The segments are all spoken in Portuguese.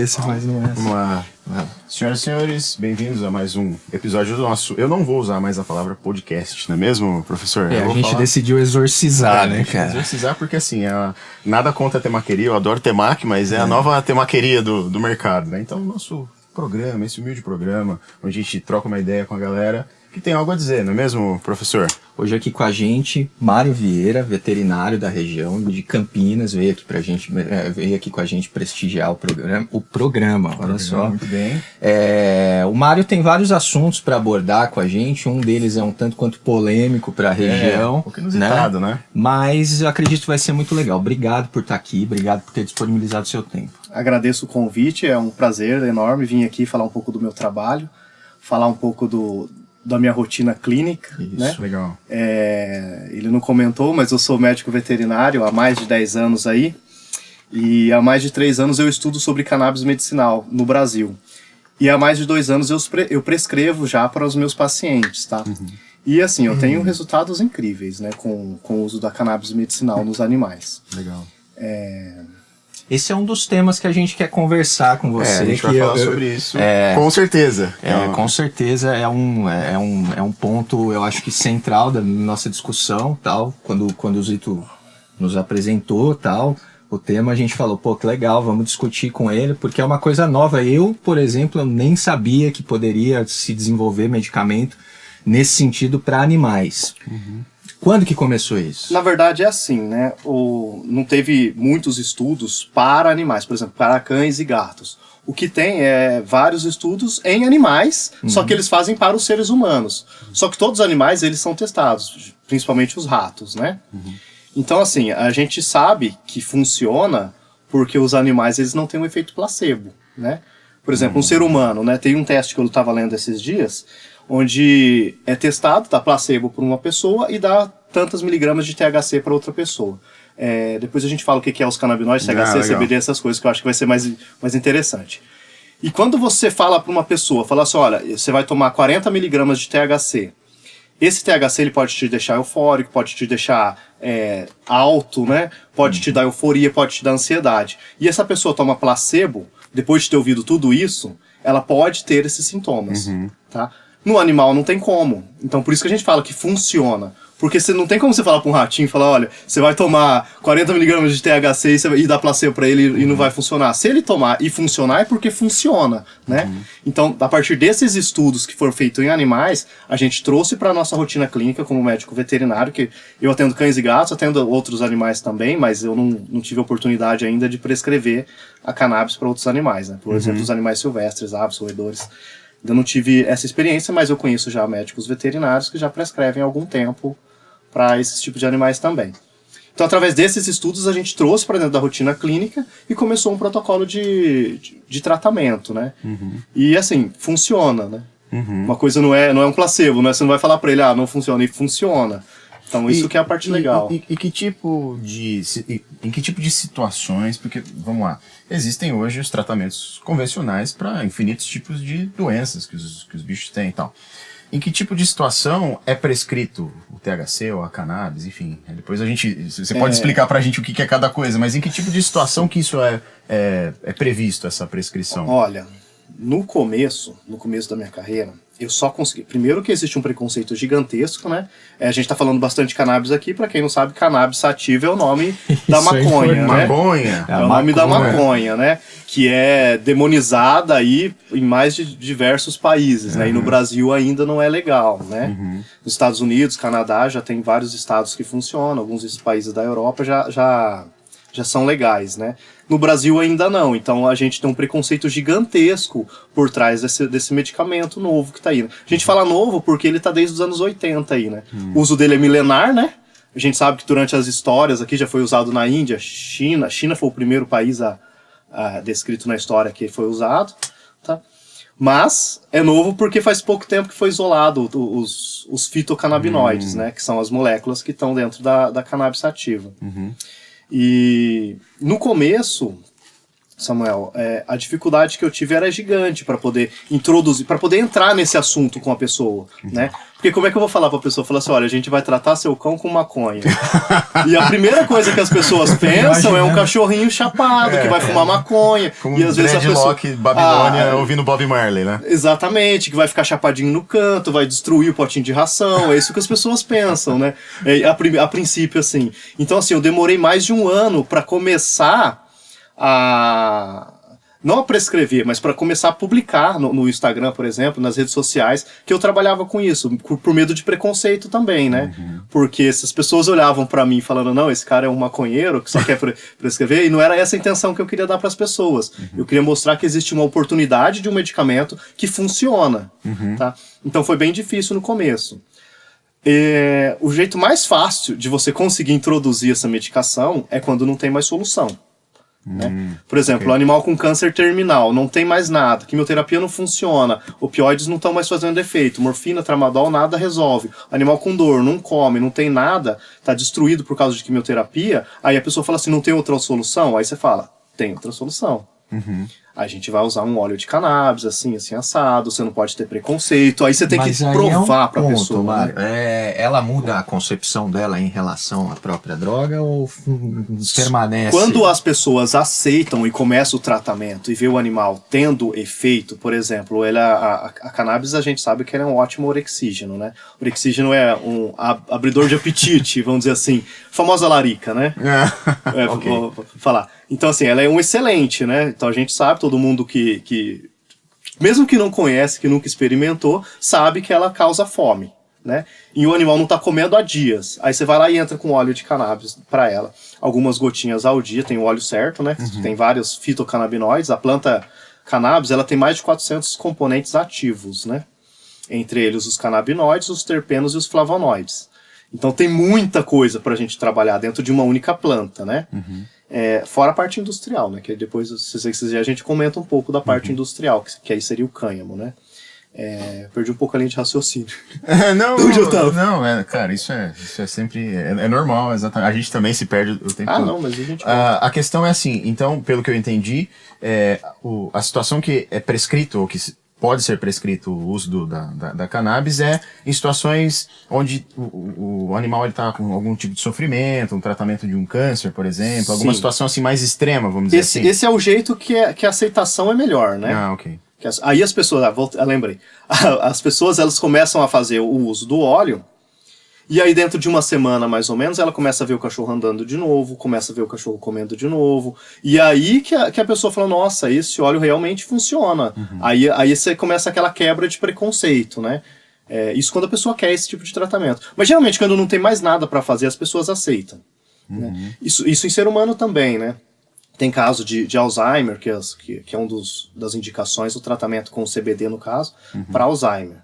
cabeça, mas não é assim. Vamos lá. Senhoras e senhores, bem-vindos a mais um episódio do nosso... Eu não vou usar mais a palavra podcast, não é mesmo, professor? A gente decidiu exorcizar, né, cara? Exorcizar porque, assim, nada contra a temaqueria, eu adoro temac, mas é a nova temaqueria do mercado, né? Então, o nosso programa, esse humilde programa, onde a gente troca uma ideia com a galera que tem algo a dizer, não é mesmo, professor? Hoje aqui com a gente, Mário Vieira, veterinário da região de Campinas, veio aqui com a gente prestigiar o programa, olha só. Muito bem. O Mário tem vários assuntos para abordar com a gente, um deles é um tanto quanto polêmico para a região. Um pouco inusitado, né? Mas eu acredito que vai ser muito legal. Obrigado por estar aqui, obrigado por ter disponibilizado o seu tempo. Agradeço o convite, é um prazer enorme vir aqui falar um pouco do meu trabalho, falar um pouco da minha rotina clínica. Isso, né? Legal. Ele não comentou, mas eu sou médico veterinário há mais de 10 anos aí, e há mais de 3 anos eu estudo sobre cannabis medicinal no Brasil. E há mais de 2 anos eu prescrevo já para os meus pacientes, tá? Uhum. E assim, eu tenho resultados incríveis, né, com o uso da cannabis medicinal nos animais. Legal. Esse é um dos temas que a gente quer conversar com você. A gente vai falar sobre isso, com certeza. Com certeza é um ponto, eu acho que central da nossa discussão, tal. Quando o Zito nos apresentou, tal, o tema, a gente falou, pô, que legal, vamos discutir com ele, porque é uma coisa nova. Eu, por exemplo, eu nem sabia que poderia se desenvolver medicamento nesse sentido para animais. Uhum. Quando que começou isso? Na verdade é assim, né? Não teve muitos estudos para animais, por exemplo, para cães e gatos. O que tem é vários estudos em animais, só que eles fazem para os seres humanos. Só que todos os animais, eles são testados, principalmente os ratos, né? Então, assim, a gente sabe que funciona porque os animais, eles não têm um efeito placebo, né? Por exemplo, um ser humano, né? Tem um teste que eu estava lendo esses dias, onde é testado, dá placebo para uma pessoa e dá tantas miligramas de THC para outra pessoa. Depois a gente fala o que é os canabinoides, THC, CBD, essas coisas, que eu acho que vai ser mais interessante. E quando você fala para uma pessoa, fala assim, olha, você vai tomar 40 miligramas de THC, esse THC ele pode te deixar eufórico, pode te deixar alto, né? Pode te dar euforia, pode te dar ansiedade. E essa pessoa toma placebo, depois de ter ouvido tudo isso, ela pode ter esses sintomas, tá? No animal não tem como. Então por isso que a gente fala que funciona. Porque você não tem como você falar para um ratinho, falar, olha, você vai tomar 40 miligramas de THC e dar placebo para ele e não vai funcionar. Se ele tomar e funcionar é porque funciona, né? Então, a partir desses estudos que foram feitos em animais, a gente trouxe para a nossa rotina clínica como médico veterinário, que eu atendo cães e gatos, atendo outros animais também, mas eu não tive a oportunidade ainda de prescrever a cannabis para outros animais, né? Por exemplo, os animais silvestres, aves, roedores. Ainda não tive essa experiência, mas eu conheço já médicos veterinários que já prescrevem há algum tempo para esses tipos de animais também. Então, através desses estudos, a gente trouxe para dentro da rotina clínica e começou um protocolo de tratamento, né? E, assim, funciona, né? Uma coisa não é um placebo, né? Você não vai falar para ele, não funciona, e funciona. Então, isso que é a parte legal. Em que tipo de situações, porque, vamos lá, existem hoje os tratamentos convencionais para infinitos tipos de doenças que os bichos têm e tal. Em que tipo de situação é prescrito o THC ou a cannabis, enfim? Depois você pode explicar pra gente o que é cada coisa, mas em que tipo de situação que isso é previsto, essa prescrição? Olha, no começo da minha carreira, eu só consegui... Primeiro que existe um preconceito gigantesco, né? A gente tá falando bastante de cannabis aqui, pra quem não sabe, cannabis sativa é o nome da maconha, né? Maconha. É o nome da maconha, né? Que é demonizada aí em mais de diversos países, né? E no Brasil ainda não é legal, né? Nos Estados Unidos, Canadá, já tem vários estados que funcionam, alguns países da Europa já são legais, né? No Brasil ainda não, então a gente tem um preconceito gigantesco por trás desse medicamento novo que tá aí. A gente fala novo porque ele tá desde os anos 80 aí, né? O uso dele é milenar, né? A gente sabe que durante as histórias aqui já foi usado na Índia, China foi o primeiro país descrito na história que foi usado, tá? Mas é novo porque faz pouco tempo que foi isolado os fitocannabinoides, né? Que são as moléculas que estão dentro da cannabis sativa. E no começo, Samuel, a dificuldade que eu tive era gigante para poder introduzir, para poder entrar nesse assunto com a pessoa, né? Porque como é que eu vou falar pra pessoa? Falar assim, olha, a gente vai tratar seu cão com maconha. E a primeira coisa que as pessoas pensam é um cachorrinho chapado, que vai fumar maconha. Como e às vezes a pessoa... Babilônia ouvindo Bob Marley, né? Exatamente, que vai ficar chapadinho no canto, vai destruir o potinho de ração, é isso que as pessoas pensam, né? A princípio, assim. Então, assim, eu demorei mais de um ano para começar não a prescrever, mas para começar a publicar no Instagram, por exemplo, nas redes sociais, que eu trabalhava com isso, por medo de preconceito também, né? Porque essas pessoas olhavam para mim falando, não, esse cara é um maconheiro que só quer prescrever, e não era essa a intenção que eu queria dar para as pessoas. Eu queria mostrar que existe uma oportunidade de um medicamento que funciona, tá? Então foi bem difícil no começo. O jeito mais fácil de você conseguir introduzir essa medicação é quando não tem mais solução. Né? Por exemplo, o animal com câncer terminal, não tem mais nada, quimioterapia não funciona, opioides não estão mais fazendo efeito, morfina, tramadol, nada resolve. Animal com dor, não come, não tem nada, está destruído por causa de quimioterapia, aí a pessoa fala assim, não tem outra solução? Aí você fala, tem outra solução. A gente vai usar um óleo de cannabis, assim assado, você não pode ter preconceito, aí você tem que provar pra pessoa. Mário, ela muda a concepção dela em relação à própria droga ou permanece? Quando as pessoas aceitam e começam o tratamento e vê o animal tendo efeito, por exemplo, a cannabis a gente sabe que ela é um ótimo orexígeno, né? Orexígeno é um abridor de apetite, vamos dizer assim, famosa larica, né? Okay. Vou falar. Então, assim, ela é um excelente, né? Então a gente sabe, todo mundo que mesmo que não conhece, que nunca experimentou, sabe que ela causa fome, né? E o animal não tá comendo há dias. Aí você vai lá e entra com óleo de cannabis para ela. Algumas gotinhas ao dia, tem o óleo certo, né? Tem vários fitocannabinoides. A planta cannabis, ela tem mais de 400 componentes ativos, né? Entre eles os canabinoides, os terpenos e os flavonoides. Então tem muita coisa pra gente trabalhar dentro de uma única planta, né? Fora a parte industrial, né? Que depois, se vocês quiserem, a gente comenta um pouco da parte industrial, que aí seria o cânhamo, né? Perdi um pouco a linha de raciocínio. Cara, isso é sempre... É normal, exatamente. A gente também se perde o tempo todo. Não, mas a gente... A questão é assim, então, pelo que eu entendi, a situação que é prescrito, ou que pode ser prescrito o uso da cannabis em situações onde o animal está com algum tipo de sofrimento, um tratamento de um câncer, por exemplo, alguma situação assim mais extrema, vamos dizer assim. Esse é o jeito que a aceitação é melhor, né? Ok. Aí as pessoas, lembrei, as pessoas elas começam a fazer o uso do óleo, e aí dentro de uma semana mais ou menos, ela começa a ver o cachorro andando de novo, começa a ver o cachorro comendo de novo, e aí que a pessoa fala, nossa, esse óleo realmente funciona. Aí você começa aquela quebra de preconceito, né? Isso quando a pessoa quer esse tipo de tratamento. Mas geralmente quando não tem mais nada para fazer, as pessoas aceitam. Né? Isso em ser humano também, né? Tem caso de Alzheimer, que é um das indicações, o tratamento com CBD, no caso, para Alzheimer.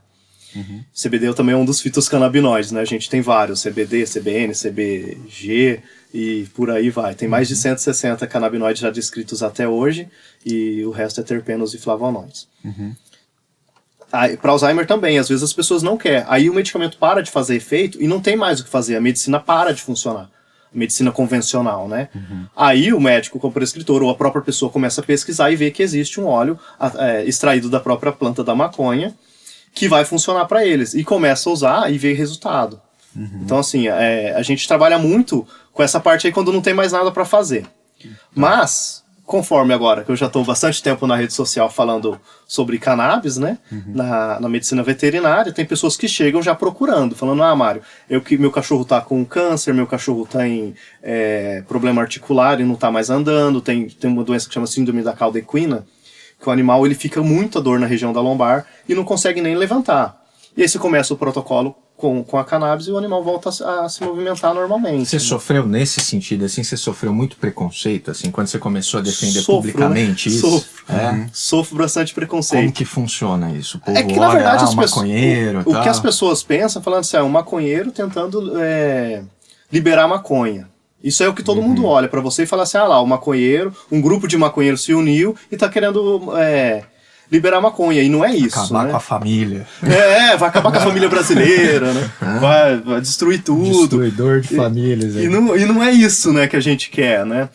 CBD também é um dos fitocannabinoides, né? A gente tem vários, CBD, CBN, CBG e por aí vai. Tem mais de 160 canabinoides já descritos até hoje e o resto é terpenos e flavonoides. Para Alzheimer também, às vezes as pessoas não querem. Aí o medicamento para de fazer efeito e não tem mais o que fazer, a medicina para de funcionar. Medicina convencional, né? Aí o médico, como prescritor, ou a própria pessoa começa a pesquisar e vê que existe um óleo extraído da própria planta da maconha que vai funcionar para eles. E começa a usar e vê resultado. Então, assim, a gente trabalha muito com essa parte aí quando não tem mais nada para fazer. Mas, conforme agora, que eu já estou bastante tempo na rede social falando sobre cannabis, né? Na medicina veterinária, tem pessoas que chegam já procurando, falando, Mário, meu cachorro tá com câncer, meu cachorro tem problema articular e não tá mais andando, tem uma doença que chama síndrome da cauda equina, que o animal ele fica muito a dor na região da lombar e não consegue nem levantar. E aí você começa o protocolo com a cannabis e o animal volta a se movimentar normalmente. Você sofreu nesse sentido, assim, você sofreu muito preconceito, assim, quando você começou a defender publicamente, né? Isso? Sofro bastante preconceito. Como que funciona isso? O povo que na verdade olha, maconheiro, o que as pessoas pensam, falando assim, um maconheiro tentando liberar maconha. Isso é o que todo mundo olha pra você e fala assim, o maconheiro, um grupo de maconheiros se uniu e tá querendo liberar maconha, e não é isso. Acabar com a família. Vai acabar com a família brasileira, né? Vai destruir tudo. Destruidor de famílias. E não é isso, né, que a gente quer, né?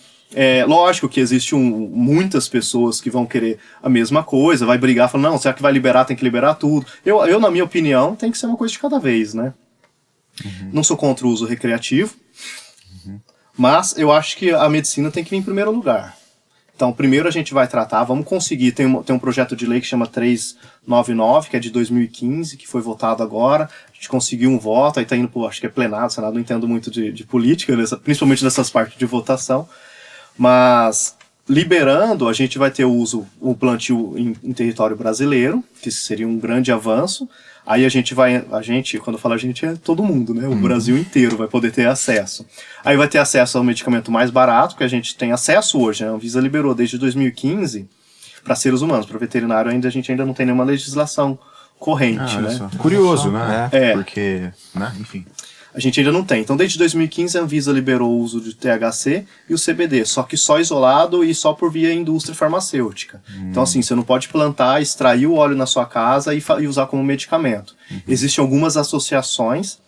Lógico que existe muitas pessoas que vão querer a mesma coisa, vai brigar, falando, não, será que vai liberar, tem que liberar tudo. Eu, na minha opinião, tem que ser uma coisa de cada vez, né? Não sou contra o uso recreativo, mas eu acho que a medicina tem que vir em primeiro lugar. Então, primeiro a gente vai tratar, vamos conseguir, tem um projeto de lei que chama 399, que é de 2015, que foi votado agora, a gente conseguiu um voto, aí tá indo pro, acho que é plenário, Senado, não entendo muito de política, principalmente dessas partes de votação, mas liberando, a gente vai ter o plantio em território brasileiro, que seria um grande avanço. Aí quando eu falo a gente, é todo mundo, né? O Brasil inteiro vai poder ter acesso. Aí vai ter acesso ao medicamento mais barato, que a gente tem acesso hoje, né? A Anvisa liberou desde 2015 para seres humanos. Para veterinário a gente ainda não tem nenhuma legislação corrente, né? Só. Curioso, né? Porque, né? Enfim. A gente ainda não tem. Então, desde 2015, a Anvisa liberou o uso de THC e o CBD, só que só isolado e só por via indústria farmacêutica. Então, assim, você não pode plantar, extrair o óleo na sua casa e usar como medicamento. Existem algumas associações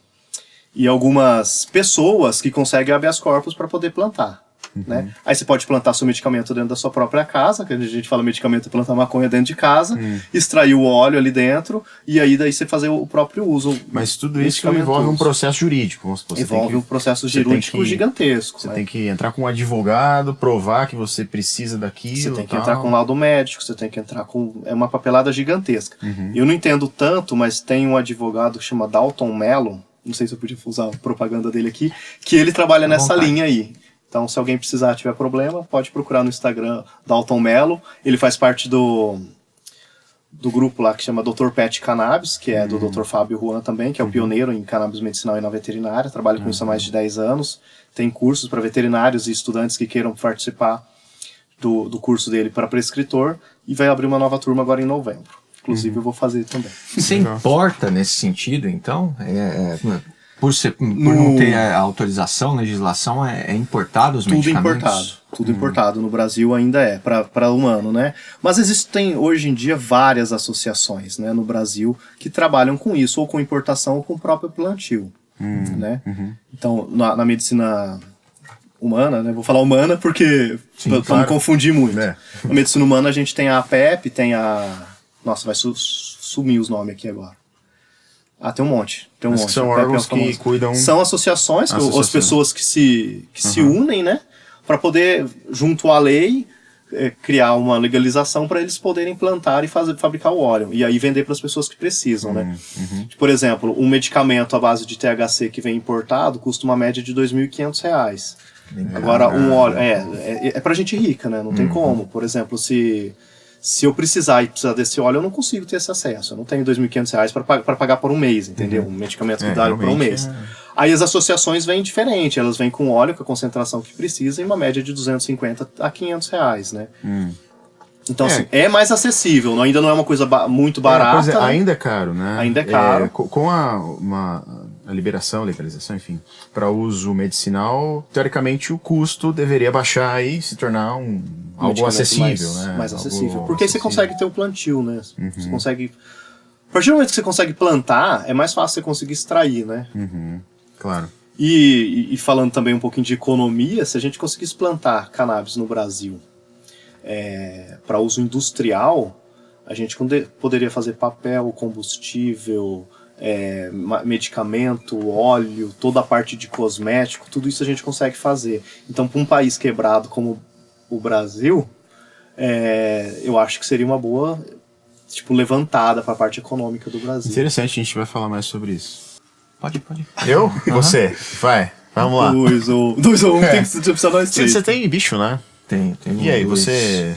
e algumas pessoas que conseguem habeas corpus para poder plantar. Né? Aí você pode plantar seu medicamento dentro da sua própria casa, que a gente fala medicamento é plantar maconha dentro de casa, extrair o óleo ali dentro, e aí daí você fazer o próprio uso. Mas tudo isso envolve um processo jurídico, vamos supor. Envolve um processo jurídico gigantesco. Você tem que entrar com um advogado, provar que você precisa daquilo. Você tem que entrar com um laudo médico, você tem que entrar com... É uma papelada gigantesca. Eu não entendo tanto, mas tem um advogado que chama Dalton Mello, não sei se eu podia usar a propaganda dele aqui, que ele trabalha nessa linha aí. Então, se alguém precisar, tiver problema, pode procurar no Instagram Dalton Mello. Ele faz parte do grupo lá que chama Dr. Pet Cannabis, que é do Dr. Fábio Juan também, que é o pioneiro em cannabis medicinal e na veterinária. Trabalha com isso há mais de 10 anos. Tem cursos para veterinários e estudantes que queiram participar do curso dele para prescritor. E vai abrir uma nova turma agora em novembro. Inclusive, eu vou fazer também. Você importa nesse sentido, então? Por não ter a autorização, legislação, é importado os medicamentos? Tudo importado. No Brasil ainda é, para humano, né? Mas existem, hoje em dia, várias associações, né, no Brasil que trabalham com isso, ou com importação, ou com o próprio plantio, né? Então, na medicina humana, né? Vou falar humana porque para não confundir muito. Na medicina humana a gente tem a APEP, tem a... Nossa, vai sumir os nomes aqui agora. Tem um monte. São órgãos que cuidam... São associações, as pessoas que se unem, né? Para poder, junto à lei, criar uma legalização para eles poderem plantar e fabricar o óleo. E aí vender para as pessoas que precisam, né? Por exemplo, um medicamento à base de THC que vem importado custa uma média de R$ 2.500. Agora, um óleo... É para gente rica, né? Não tem como. Por exemplo, se eu precisar desse óleo, eu não consigo ter esse acesso. Eu não tenho R$ 2.500 para pagar por um mês, entendeu? Um medicamento que dá por um mês. Aí as associações vêm diferente. Elas vêm com óleo, com a concentração que precisa, em uma média de R$250 a R$500, né? Então, assim, é mais acessível. Ainda não é uma coisa muito barata. Né? Ainda é caro, né? Ainda é caro. Com a legalização, enfim, para uso medicinal, teoricamente o custo deveria baixar e se tornar algo acessível, né? Mais acessível. Porque aí você consegue ter um plantio, né? Você consegue... A partir do momento que você consegue plantar, é mais fácil você conseguir extrair, né? Claro. E falando também um pouquinho de economia, se a gente conseguisse plantar cannabis no Brasil para uso industrial, a gente poderia fazer papel, combustível, medicamento, óleo, toda a parte de cosmético, tudo isso a gente consegue fazer. Então, para um país quebrado como o Brasil, eu acho que seria uma boa levantada para a parte econômica do Brasil. Interessante, a gente vai falar mais sobre isso. Pode. Eu? E você? Vai, vamos lá. 2 ou 1, tem que precisar nós três. Você tem bicho, né? Tem. E aí, você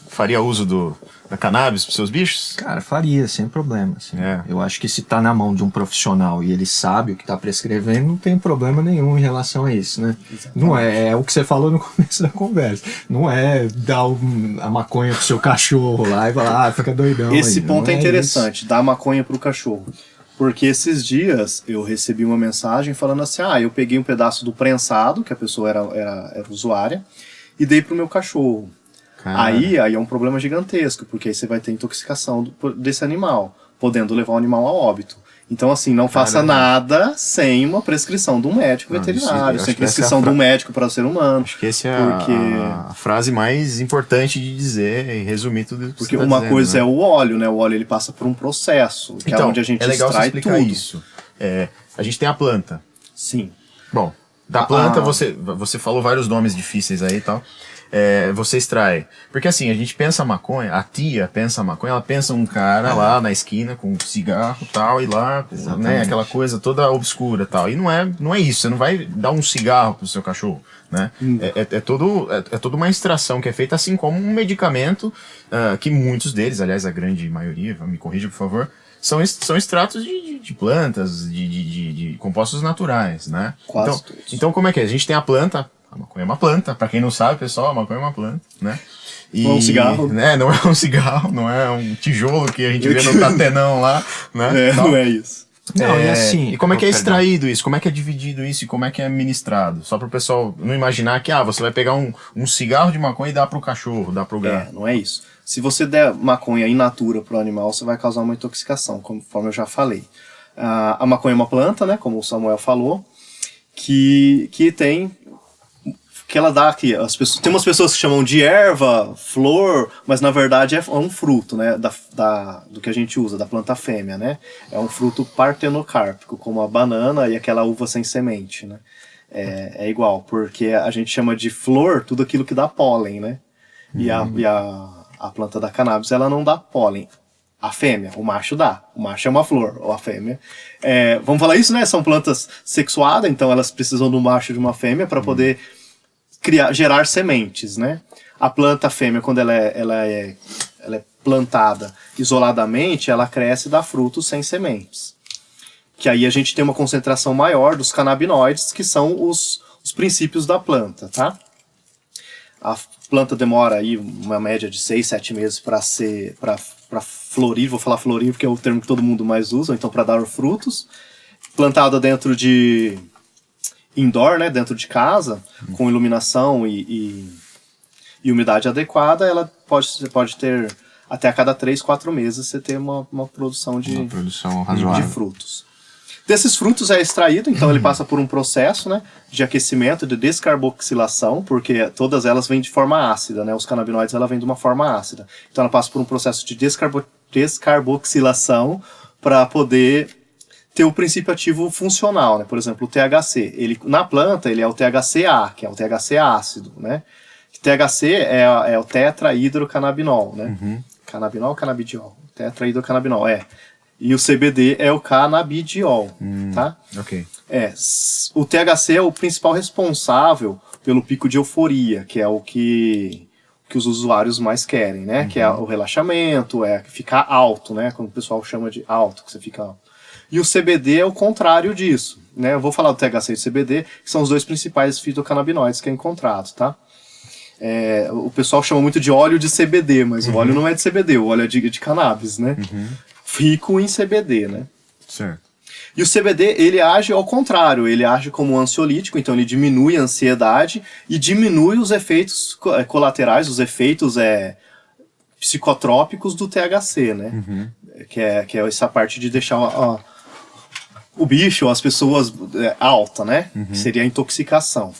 faria uso da cannabis para seus bichos? Cara, faria, sem problema. Assim. Eu acho que se tá na mão de um profissional e ele sabe o que tá prescrevendo, não tem problema nenhum em relação a isso, né? Exatamente. Não é o que você falou no começo da conversa. Não é dar a maconha pro seu cachorro lá e falar, fica doidão. Esse ponto é interessante, dar maconha pro cachorro. Porque esses dias eu recebi uma mensagem falando assim, eu peguei um pedaço do prensado, que a pessoa era usuária, e dei pro meu cachorro. Aí é um problema gigantesco, porque aí você vai ter intoxicação desse animal, podendo levar o animal a óbito. Então, assim, não faça nada sem uma prescrição de um médico veterinário, sem prescrição de um médico para o ser humano. Acho que essa é a frase mais importante de dizer e resumir tudo isso. Porque uma coisa é o óleo, né? O óleo ele passa por um processo, que é onde a gente legal extrai você explicar tudo. isso. A gente tem a planta. Sim. Bom, da planta você falou vários nomes difíceis aí e tal. Você extrai. Porque assim, a gente pensa a maconha, a tia pensa a maconha, ela pensa um cara lá na esquina com um cigarro e tal, e lá, né, aquela coisa toda obscura e tal. E não é isso, você não vai dar um cigarro pro seu cachorro, né? É toda uma extração que é feita, assim como um medicamento, que muitos deles, aliás, a grande maioria, me corrija por favor, são extratos de plantas, de compostos naturais, né? Quase todos. Então como é que é? A gente tem a planta. A maconha é uma planta, pra quem não sabe, pessoal, a maconha é uma planta, né? Não é um cigarro. Né? Não é um cigarro, não é um tijolo que a gente vê no Tatenão lá, né? Não é isso. Não, e assim... E como é que é extraído isso? Como é que é dividido isso? E como é que é ministrado? Só pro pessoal não imaginar que, você vai pegar um cigarro de maconha e dar pro cachorro, dar pro gato. Não é isso. Se você der maconha in natura pro animal, você vai causar uma intoxicação, conforme eu já falei. A maconha é uma planta, né? Como o Samuel falou, que tem... que ela dá aqui, tem umas pessoas que chamam de erva, flor, mas na verdade é um fruto, né, do que a gente usa, da planta fêmea, né, é um fruto partenocárpico, como a banana e aquela uva sem semente, né, é igual, porque a gente chama de flor tudo aquilo que dá pólen, né, e a planta da cannabis, ela não dá pólen. A fêmea, o macho dá. O macho é uma flor, ou a fêmea. Vamos falar isso, né, são plantas sexuadas, então elas precisam do macho e de uma fêmea para poder gerar sementes, né? A planta fêmea, quando ela é plantada isoladamente, ela cresce e dá frutos sem sementes. Que aí a gente tem uma concentração maior dos canabinoides, que são os princípios da planta, tá? A planta demora aí uma média de 6, 7 meses para florir, vou falar florir porque é o termo que todo mundo mais usa, então para dar frutos. Plantada dentro de indoor, né, dentro de casa, com iluminação e umidade adequada, ela pode ter até a cada 3, 4 meses você ter uma produção de frutos. Desses frutos é extraído, então ele passa por um processo, né, de aquecimento, de descarboxilação, porque todas elas vêm de forma ácida, né, os canabinoides ela vem de uma forma ácida. Então ela passa por um processo de descarboxilação para poder ter o princípio ativo funcional, né? Por exemplo, o THC. Na planta, ele é o THCA, que é o THC ácido, né? THC é o tetrahidrocannabinol, né? Canabinol ou canabidiol? Tetrahidrocannabinol, E o CBD é o canabidiol, tá? Ok. O THC é o principal responsável pelo pico de euforia, que é o que os usuários mais querem, né? Que é o relaxamento, ficar alto, né? Como o pessoal chama de alto, que você fica alto. E o CBD é o contrário disso, né? Eu vou falar do THC e do CBD, que são os dois principais fitocannabinoides que é encontrado, tá? O pessoal chama muito de óleo de CBD, mas o óleo não é de CBD, o óleo é de cannabis, né? Rico em CBD, né? Certo. E o CBD, ele age ao contrário, ele age como um ansiolítico, então ele diminui a ansiedade e diminui os efeitos colaterais, os efeitos psicotrópicos do THC, né? Que é essa parte de deixar o bicho, as pessoas alta, né? Seria a intoxicação.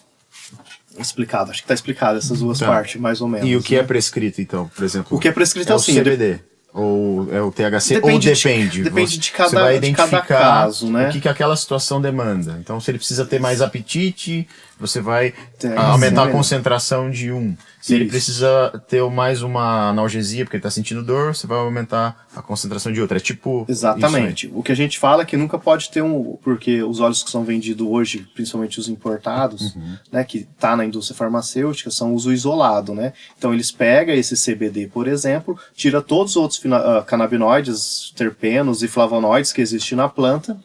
Explicado, acho que tá explicado essas duas partes, mais ou menos. E o que é prescrito, então, por exemplo? O que é prescrito é o CBD? Ou é o THC? Depende. Depende de cada, você vai identificar de cada caso, né? O que aquela situação demanda. Então, se ele precisa ter mais apetite, você vai aumentar a concentração de um. Se ele precisa ter mais uma analgesia, porque ele está sentindo dor, você vai aumentar a concentração de outra. É tipo... Exatamente. O que a gente fala é que nunca pode ter porque os óleos que são vendidos hoje, principalmente os importados, né, que tá na indústria farmacêutica, são uso isolado, né? Então eles pegam esse CBD, por exemplo, tira todos os outros canabinoides, terpenos e flavonoides que existem na planta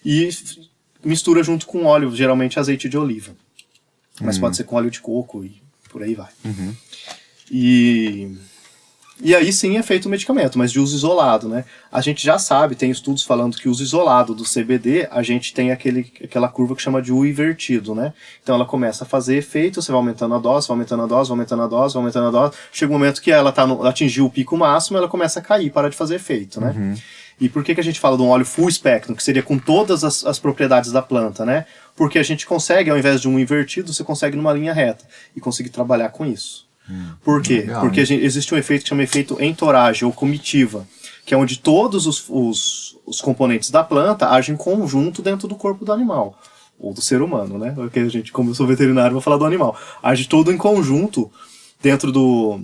e mistura junto com óleo, geralmente azeite de oliva. Mas pode ser com óleo de coco e por aí vai. E aí sim é feito o medicamento, mas de uso isolado, né? A gente já sabe, tem estudos falando que o uso isolado do CBD, a gente tem aquela curva que chama de U invertido, né? Então ela começa a fazer efeito, você vai aumentando a dose, vai aumentando a dose, vai aumentando a dose, vai aumentando a dose, chega um momento que ela atingiu o pico máximo, ela começa a cair, para de fazer efeito, né? E por que a gente fala de um óleo full spectrum, que seria com todas as propriedades da planta, né? Porque a gente consegue, ao invés de um invertido, você consegue numa linha reta e conseguir trabalhar com isso. Por quê? Legal, Porque existe um efeito que chama efeito entourage ou comitiva, que é onde todos os componentes da planta agem em conjunto dentro do corpo do animal. Ou do ser humano, né? Porque a gente, como eu sou veterinário, vou falar do animal. Age todo em conjunto dentro do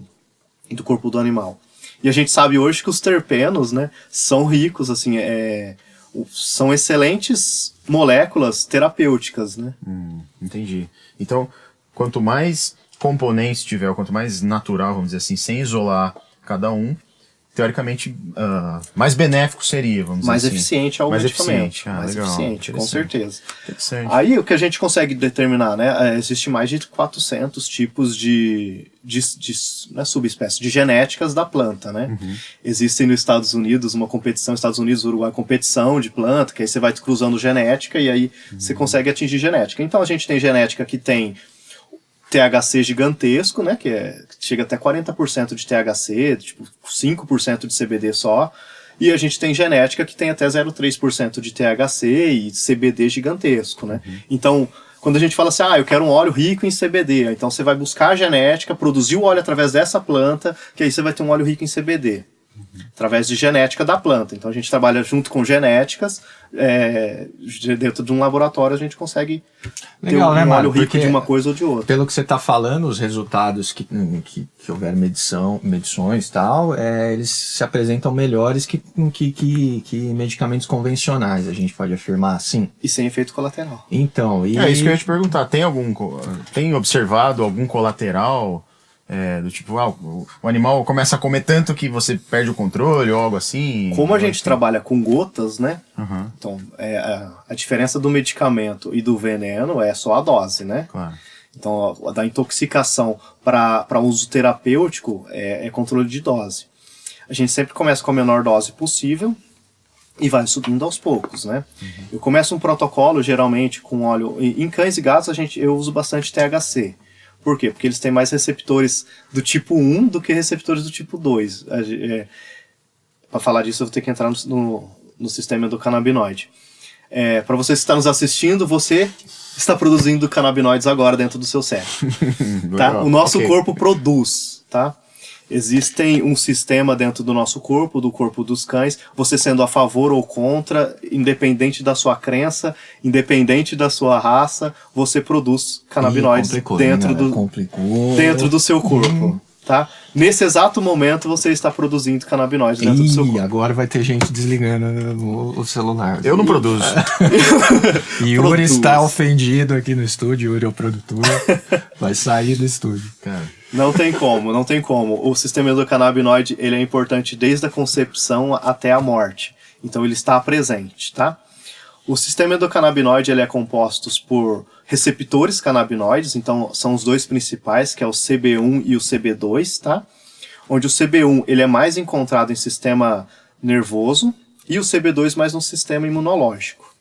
corpo do animal. E a gente sabe hoje que os terpenos, né, são ricos, assim, são excelentes moléculas terapêuticas, né? Entendi. Então, quanto mais componentes tiver, quanto mais natural, vamos dizer assim, sem isolar cada um, teoricamente, mais benéfico seria, vamos mais dizer assim. eficiente ao mais medicamento. Eficiente. Mais Legal, eficiente, com certeza. Interessante. Aí o que a gente consegue determinar, né? Existe mais de 400 tipos de subespécies, de genéticas da planta, né? Existem nos Estados Unidos uma competição, Estados Unidos, Uruguai, competição de planta, que aí você vai cruzando genética e aí você consegue atingir genética. Então a gente tem genética que tem THC gigantesco, né, que chega até 40% de THC, tipo 5% de CBD só, e a gente tem genética que tem até 0,3% de THC e CBD gigantesco, né? Então, quando a gente fala assim, eu quero um óleo rico em CBD, então você vai buscar a genética, produzir o óleo através dessa planta, que aí você vai ter um óleo rico em CBD. Através de genética da planta. Então a gente trabalha junto com genéticas, dentro de um laboratório a gente consegue ter um óleo rico de uma coisa ou de outra. Pelo que você está falando, os resultados que houver medições e tal, eles se apresentam melhores que medicamentos convencionais, a gente pode afirmar assim. E sem efeito colateral. Então, É isso que eu ia te perguntar, tem observado algum colateral? Do tipo, o animal começa a comer tanto que você perde o controle ou algo assim? Como a gente trabalha com gotas, né? Então, a diferença do medicamento e do veneno é só a dose, né? Claro. Então, da intoxicação para uso terapêutico é controle de dose. A gente sempre começa com a menor dose possível e vai subindo aos poucos, né? Eu começo um protocolo, geralmente, com óleo... Em cães e gatos, eu uso bastante THC. Por quê? Porque eles têm mais receptores do tipo 1 do que receptores do tipo 2. Para falar disso, eu vou ter que entrar no sistema do canabinoide. Para você que está nos assistindo, você está produzindo canabinoides agora dentro do seu cérebro. Tá? O nosso corpo produz, tá? Existem um sistema dentro do nosso corpo, do corpo dos cães, você sendo a favor ou contra, independente da sua crença, independente da sua raça, você produz canabinoides dentro do seu corpo. Tá? Nesse exato momento você está produzindo canabinoides dentro do seu corpo. Agora vai ter gente desligando o celular. Eu não produzo. Yuri está ofendido aqui no estúdio. Yuri é o produtor. Vai sair do estúdio. Cara. Não tem como. O sistema endocannabinoide, ele é importante desde a concepção até a morte. Então ele está presente, tá? O sistema endocannabinoide, ele é composto por receptores canabinoides, então são os dois principais, que é o CB1 e o CB2, tá? Onde o CB1, ele é mais encontrado em sistema nervoso e o CB2 mais no sistema imunológico.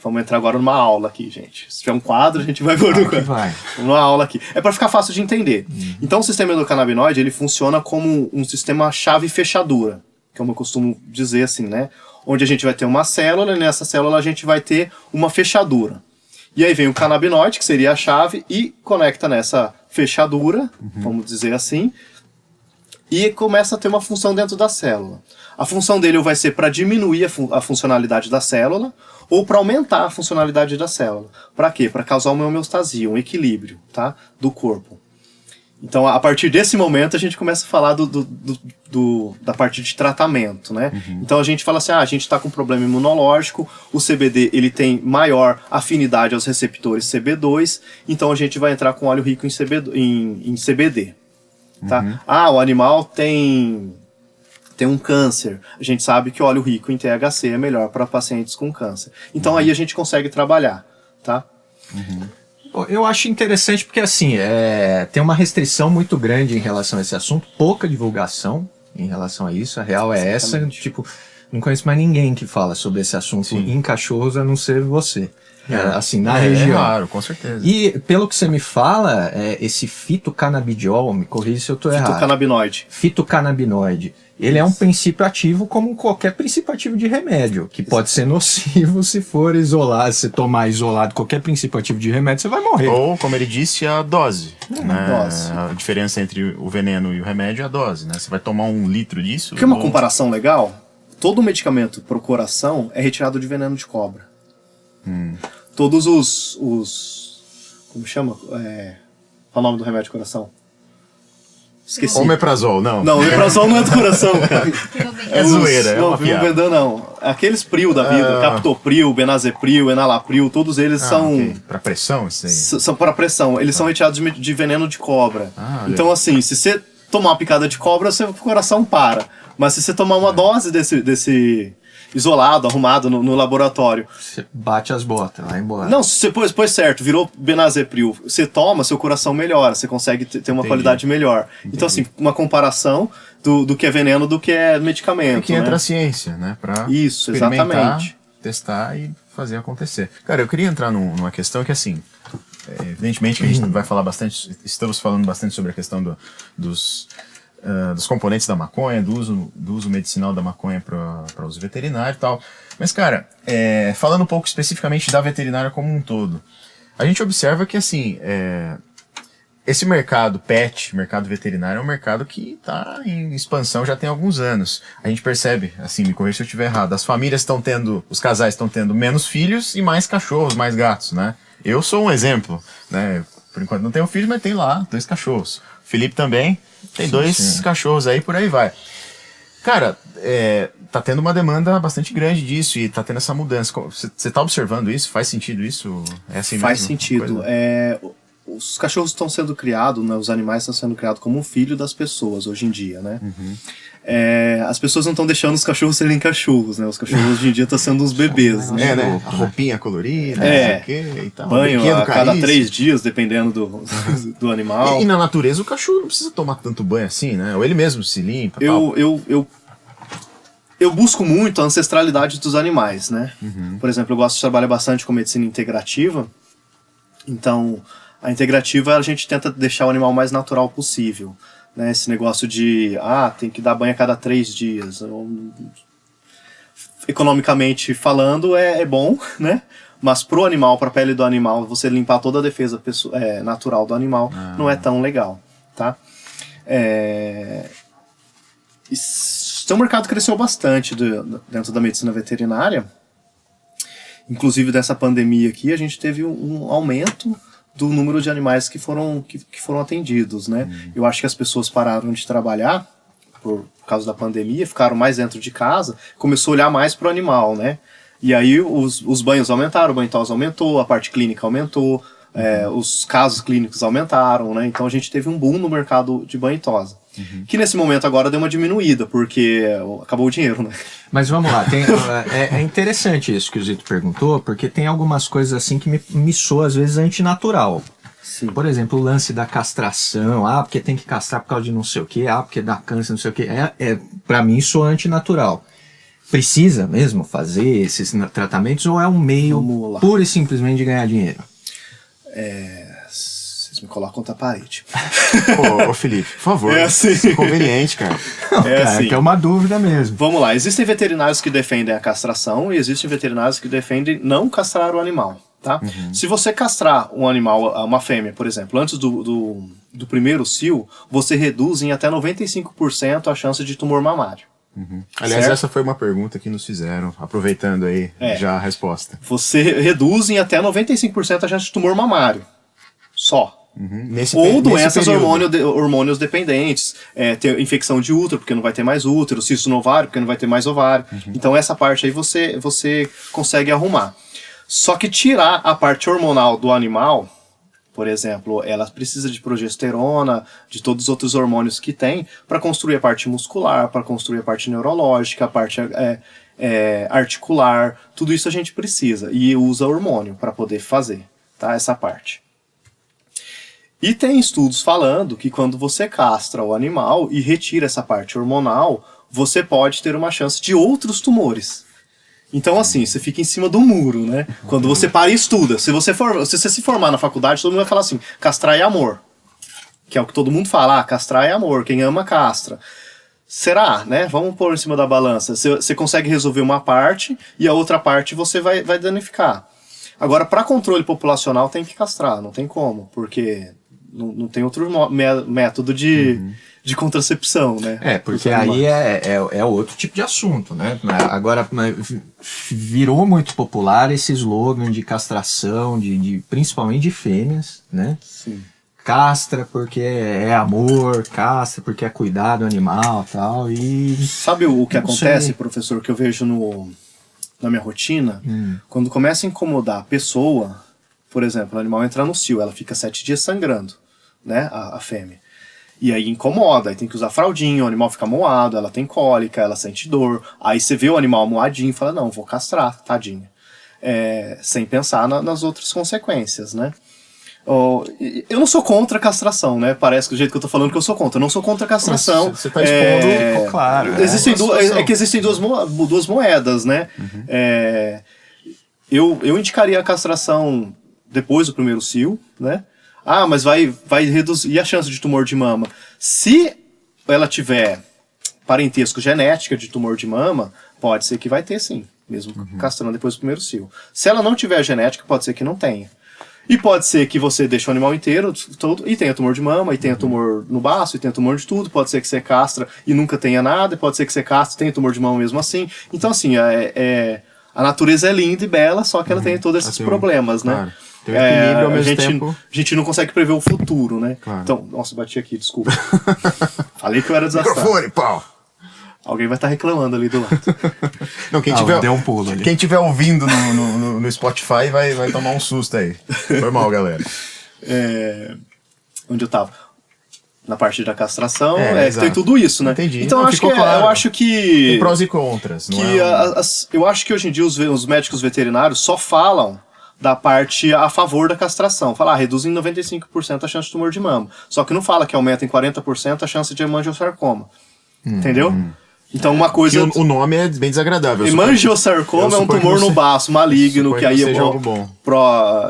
Vamos entrar agora numa aula aqui, gente. Se tiver um quadro, a gente vai pôr no quadro. Uma aula aqui. É para ficar fácil de entender. Então, o sistema endocannabinoide, ele funciona como um sistema chave-fechadura, como eu costumo dizer assim, né? Onde a gente vai ter uma célula, e nessa célula a gente vai ter uma fechadura. E aí vem o canabinoide, que seria a chave, e conecta nessa fechadura, vamos dizer assim, e começa a ter uma função dentro da célula. A função dele vai ser para diminuir a funcionalidade da célula ou para aumentar a funcionalidade da célula. Para quê? Para causar uma homeostasia, um equilíbrio, tá? Do corpo. Então, a partir desse momento, a gente começa a falar da parte de tratamento, né? Então, a gente fala assim, a gente está com um problema imunológico, o CBD ele tem maior afinidade aos receptores CB2, então a gente vai entrar com óleo rico em CBD. Tá? O animal tem um câncer. A gente sabe que óleo rico em THC é melhor para pacientes com câncer. Então aí a gente consegue trabalhar, tá? Eu acho interessante porque assim, tem uma restrição muito grande em relação a esse assunto, pouca divulgação em relação a isso, a real é essa, tipo, não conheço mais ninguém que fala sobre esse assunto em cachorros, a não ser você. Assim, na região. Claro, com certeza. E pelo que você me fala, esse fitocanabidiol, me corrija se eu estou errado. Fitocannabinoide. Ele é um princípio ativo como qualquer princípio ativo de remédio, que pode ser nocivo se for isolado, se tomar isolado qualquer princípio ativo de remédio, você vai morrer. Ou, como ele disse, a dose. Né? A diferença entre o veneno e o remédio é a dose, né? Você vai tomar 1 litro disso... Que é uma comparação legal? Todo medicamento para o coração é retirado de veneno de cobra. Todos os... Como chama? Qual é o nome do remédio de coração? Esqueci. Omeprazol, não. Não, omeprazol não é do coração, cara. É zoeira, é uma piada. Não. Aqueles Pril da vida, Captopril, Benazepril, Enalapril, todos eles são... Okay. Para pressão, isso aí? São para pressão. Eles são retirados de veneno de cobra. Então, assim, se você tomar uma picada de cobra, seu coração para. Mas se você tomar uma dose desse isolado, arrumado no laboratório... Você bate as botas, vai embora. Não, se você pôs certo, virou Benazepril, você toma, seu coração melhora, você consegue ter uma qualidade melhor. Então, assim, uma comparação do que é veneno do que é medicamento. Aqui entra a ciência, né? Pra isso, exatamente. Testar e fazer acontecer. Cara, eu queria entrar numa questão que, assim, evidentemente que a gente vai falar bastante, estamos falando bastante sobre a questão dos componentes da maconha, do uso medicinal da maconha para uso veterinário e tal. Mas, cara, falando um pouco especificamente da veterinária como um todo, a gente observa que, assim, esse mercado pet, mercado veterinário, é um mercado que está em expansão já tem alguns anos. A gente percebe, assim, me corrija se eu estiver errado, os casais estão tendo menos filhos e mais cachorros, mais gatos, né? Eu sou um exemplo, né? Por enquanto não tenho filho, mas tenho lá 2 cachorros. O Felipe também tem 2 cachorros aí, por aí vai. Cara, tá tendo uma demanda bastante grande disso e tá tendo essa mudança. Você tá observando isso? Faz sentido isso? É assim Faz mesmo? sentido. Os cachorros estão sendo criados, né, os animais estão sendo criados como um filho das pessoas hoje em dia, né? As pessoas não estão deixando os cachorros serem cachorros, né? Os cachorros hoje em dia estão sendo uns bebês, né? né? A roupinha colorida, não sei o quê e tal. Banho a cada 3 dias, dependendo do animal. E na natureza o cachorro não precisa tomar tanto banho assim, né? Ou ele mesmo se limpa. Eu busco muito a ancestralidade dos animais, né? Por exemplo, eu gosto de trabalhar bastante com medicina integrativa. Então, a integrativa a gente tenta deixar o animal mais natural possível. Né? Esse negócio de, tem que dar banho a cada 3 dias. Economicamente falando, é bom, né? Mas pro animal, pra pele do animal, você limpar toda a defesa natural do animal, não é tão legal, tá? Então o mercado cresceu bastante dentro da medicina veterinária. Inclusive, dessa pandemia aqui, a gente teve um aumento do número de animais que foram atendidos, né? Eu acho que as pessoas pararam de trabalhar por causa da pandemia, ficaram mais dentro de casa, começou a olhar mais pro animal, né? E aí os banhos aumentaram, o banho-tos aumentou, a parte clínica aumentou, os casos clínicos aumentaram, né? Então a gente teve um boom no mercado de banho-tos. Que nesse momento agora deu uma diminuída, porque acabou o dinheiro, né? Mas vamos lá, é interessante isso que o Zito perguntou, porque tem algumas coisas assim que me soa às vezes antinatural. Sim. Por exemplo, o lance da castração, porque tem que castrar por causa de não sei o que, porque dá câncer, não sei o que, pra mim soa antinatural. Precisa mesmo fazer esses tratamentos ou é um meio pura e simplesmente de ganhar dinheiro? Vocês me colocam contra a parede. Ô Felipe, por favor. Assim. Isso é conveniente, cara. Assim. Que é uma dúvida mesmo. Vamos lá, existem veterinários que defendem a castração e existem veterinários que defendem não castrar o animal, tá? Se você castrar um animal, uma fêmea, por exemplo, antes do primeiro cio, você reduz em até 95% a chance de tumor mamário. Aliás, certo? essa foi uma pergunta que nos fizeram, aproveitando aí já a resposta. Você reduz em até 95% a chance de tumor mamário. Só. Ou doenças hormônios dependentes, ter infecção de útero, porque não vai ter mais útero, cisto no ovário, porque não vai ter mais ovário. Então essa parte aí você consegue arrumar. Só que tirar a parte hormonal do animal, por exemplo, ela precisa de progesterona, de todos os outros hormônios que tem, para construir a parte muscular, para construir a parte neurológica, a parte articular, tudo isso a gente precisa. E usa hormônio para poder fazer, tá? Essa parte. E tem estudos falando que quando você castra o animal e retira essa parte hormonal, você pode ter uma chance de outros tumores. Então, assim, você fica em cima do muro, né? Quando você para e estuda. Se você se formar na faculdade, todo mundo vai falar assim, castrar é amor. Que é o que todo mundo fala, castrar é amor, quem ama castra. Será, né? Vamos pôr em cima da balança. Você consegue resolver uma parte e a outra parte você vai danificar. Agora, para controle populacional tem que castrar, não tem como, porque não tem outro método de contracepção, né? Porque aí é outro tipo de assunto, né? Agora, virou muito popular esse slogan de castração, principalmente de fêmeas, né? Sim. Castra porque é amor, castra porque é cuidar do animal e tal, e... Sabe o que acontece, professor, que eu vejo na minha rotina? Quando começa a incomodar a pessoa, por exemplo, o animal entra no cio, ela fica 7 dias sangrando, né, a fêmea. E aí incomoda, aí tem que usar fraldinha, o animal fica moado, ela tem cólica, ela sente dor. Aí você vê o animal moadinho e fala, não, vou castrar, tadinha. Sem pensar nas outras consequências, né? Eu não sou contra a castração, né? Parece que o jeito que eu tô falando que eu sou contra. Eu não sou contra a castração. Você tá expondo, claro. Existem duas moedas, né? Eu indicaria a castração depois do primeiro cio, né? Mas vai reduzir. E a chance de tumor de mama? Se ela tiver parentesco genética de tumor de mama, pode ser que vai ter sim, mesmo castrando depois do primeiro cio. Se ela não tiver genética, pode ser que não tenha. E pode ser que você deixe o animal inteiro todo, e tenha tumor de mama, e tenha tumor no baço, e tenha tumor de tudo. Pode ser que você castra e nunca tenha nada, e pode ser que você castra e tenha tumor de mama mesmo assim. Então, assim, a natureza é linda e bela, só que ela tem todos esses problemas, né? Claro. Tem um equilíbrio ao mesmo tempo. A gente não consegue prever o futuro, né? Claro. Então, nossa, bati aqui, desculpa. Falei que eu era desastrado. Microfone, pau! Alguém vai estar reclamando ali do lado. Não, deu um pulo ali. Quem tiver ouvindo no Spotify vai tomar um susto aí. Foi mal, galera. Onde eu tava? Na parte da castração, tem tudo isso, né? Entendi. Então Não, eu acho que... Tem prós e contras. Eu acho que hoje em dia os médicos veterinários só falam da parte a favor da castração. Fala, reduz em 95% a chance de tumor de mama. Só que não fala que aumenta em 40% a chance de hemangiosarcoma. Entendeu? Então uma coisa... O nome é bem desagradável. Hemangiosarcoma é um tumor no baço maligno, que aí algo bom.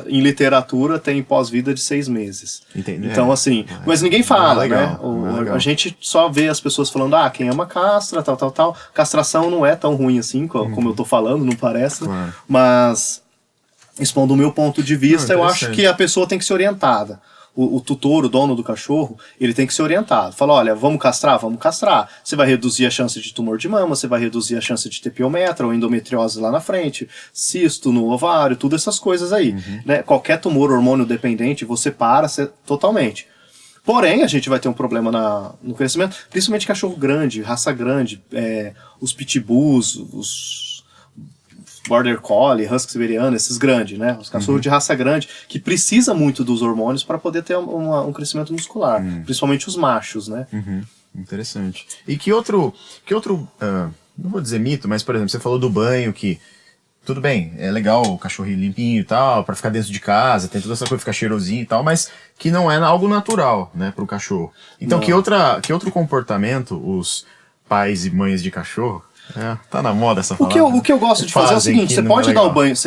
Em literatura tem pós-vida de 6 meses. Entendi. Então assim, mas ninguém fala, legal, né? A gente só vê as pessoas falando, quem ama castra, tal. Castração não é tão ruim assim, como eu tô falando, não parece. Claro. Mas, expondo o meu ponto de vista, eu acho que a pessoa tem que ser orientada. O tutor, o dono do cachorro, ele tem que ser orientado. Fala, olha, vamos castrar? Vamos castrar. Você vai reduzir a chance de tumor de mama, você vai reduzir a chance de ter piometra ou endometriose lá na frente, cisto no ovário, tudo essas coisas aí. Né? Qualquer tumor hormônio dependente, você para totalmente. Porém, a gente vai ter um problema no crescimento, principalmente cachorro grande, raça grande, os pitbulls, os Border Collie, Husky Siberiano, esses grandes, né? Os cachorros de raça grande, que precisa muito dos hormônios para poder ter um crescimento muscular, principalmente os machos, né? Interessante. E que outro não vou dizer mito, mas, por exemplo, você falou do banho, que tudo bem, é legal o cachorrinho limpinho e tal, para ficar dentro de casa, tem toda essa coisa, ficar cheirosinho e tal, mas que não é algo natural, né, pro cachorro. Então, que outro comportamento os pais e mães de cachorro... tá na moda essa palavra. O que eu gosto de fazer é o seguinte, você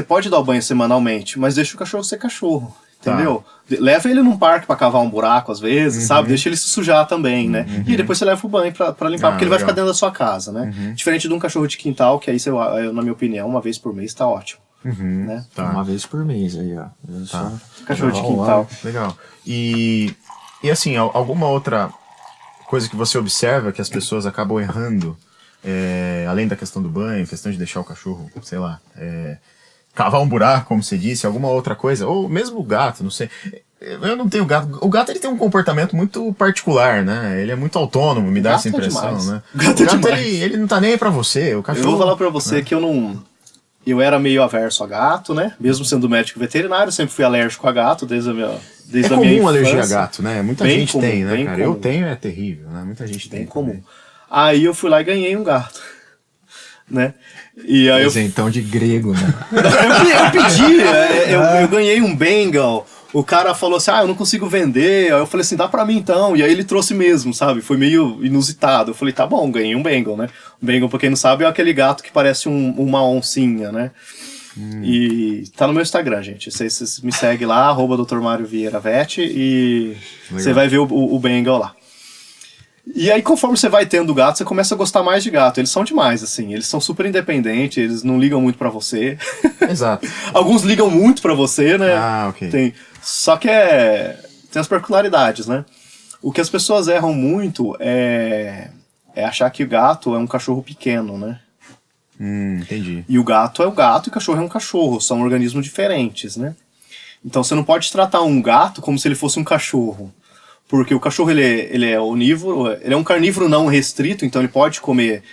pode dar o banho semanalmente, mas deixa o cachorro ser cachorro, entendeu? Leva ele num parque pra cavar um buraco às vezes, sabe? Deixa ele se sujar também, né? E depois você leva o banho pra limpar, porque ele vai ficar dentro da sua casa, né? Diferente de um cachorro de quintal, que aí, na minha opinião, uma vez por mês tá ótimo. Né? Uma vez por mês aí, ó. Cachorro de quintal. Legal. E assim, alguma outra coisa que você observa que as pessoas acabam errando, além da questão do banho, questão de deixar o cachorro, sei lá, cavar um buraco, como você disse, alguma outra coisa, ou mesmo o gato, não sei. Eu não tenho gato. O gato, ele tem um comportamento muito particular, né? Ele é muito autônomo, me dá essa impressão, né? O gato ele não tá nem aí pra você, o cachorro... Eu vou falar pra você que eu era meio averso a gato, né? Mesmo sendo médico veterinário, sempre fui alérgico a gato desde a minha infância. É comum alergia a gato, né? Muita gente comum, tem, né, cara? Comum. Eu tenho, é terrível, né? Muita gente tem. Bem comum. Aí eu fui lá e ganhei um gato, né? E aí Presentão de grego, né? eu pedi, eu ganhei um Bengal. O cara falou assim, eu não consigo vender. Aí eu falei assim, dá pra mim então. E aí ele trouxe mesmo, sabe? Foi meio inusitado. Eu falei, tá bom, ganhei um Bengal, né? O Bengal, pra quem não sabe, é aquele gato que parece uma oncinha, né? E tá no meu Instagram, gente. Vocês me seguem lá, @Dr. Mário Vieira Vet, e você vai ver o Bengal lá. E aí, conforme você vai tendo gato, você começa a gostar mais de gato. Eles são demais, assim. Eles são super independentes, eles não ligam muito pra você. Exato. Alguns ligam muito pra você, né? Ok. Só que tem as particularidades, né? O que as pessoas erram muito é achar que o gato é um cachorro pequeno, né? Entendi. E o gato é o gato e o cachorro é um cachorro. São organismos diferentes, né? Então você não pode tratar um gato como se ele fosse um cachorro. Porque o cachorro ele é onívoro, ele é um carnívoro não restrito, então ele pode comer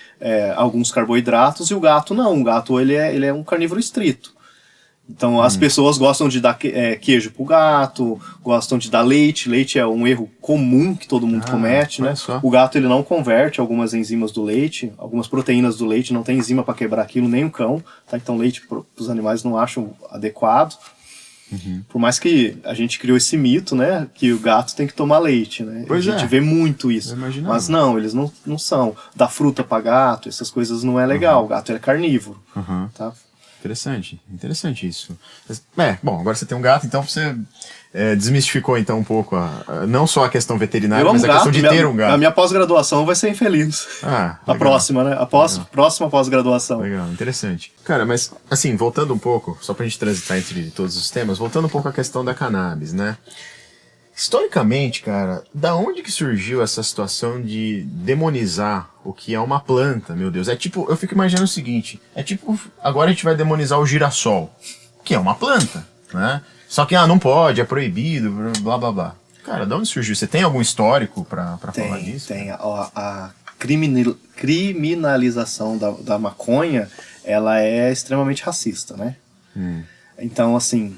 alguns carboidratos, e o gato não. O gato ele é um carnívoro estrito. Então as pessoas gostam de dar queijo pro gato, gostam de dar leite. Leite é um erro comum que todo mundo comete, né? Só. O gato ele não converte algumas enzimas do leite, algumas proteínas do leite, não tem enzima para quebrar aquilo, nem o cão, tá? Então leite os animais não acham adequado. Por mais que a gente criou esse mito, né, que o gato tem que tomar leite, né? Pois a gente vê muito isso. Mas não, eles não são. Dar fruta para gato, essas coisas não é legal. O gato é carnívoro, tá? Interessante isso. Bom, agora você tem um gato, então você desmistificou então um pouco não só a questão veterinária, mas a questão de ter um gato. A minha pós-graduação vai ser infeliz. A próxima, né? Próxima pós-graduação. Legal, interessante. Cara, mas assim, voltando um pouco, só pra gente transitar entre todos os temas, voltando um pouco à questão da cannabis, né? Historicamente, cara, da onde que surgiu essa situação de demonizar o que é uma planta, meu Deus? É tipo, eu fico imaginando o seguinte, agora a gente vai demonizar o girassol, que é uma planta, né? Só que, não pode, é proibido, blá, blá, blá. Cara, da onde surgiu? Você tem algum histórico pra falar disso? Tem. A criminalização da maconha, ela é extremamente racista, né? Então, assim...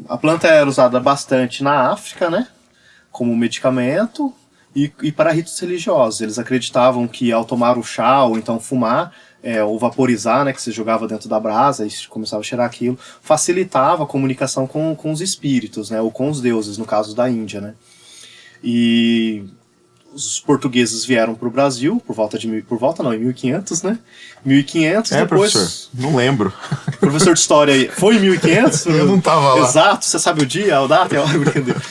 A planta era usada bastante na África, né, como medicamento e para ritos religiosos. Eles acreditavam que ao tomar o chá ou então fumar, ou vaporizar, né, que você jogava dentro da brasa e começava a cheirar aquilo, facilitava a comunicação com os espíritos, né, ou com os deuses, no caso da Índia, né. E os portugueses vieram para o Brasil em 1500, né? 1500, depois... professor, não lembro. Professor de história aí, foi em 1500? Eu não tava lá. Exato, você sabe o dia, a data, é a hora, brincadeira.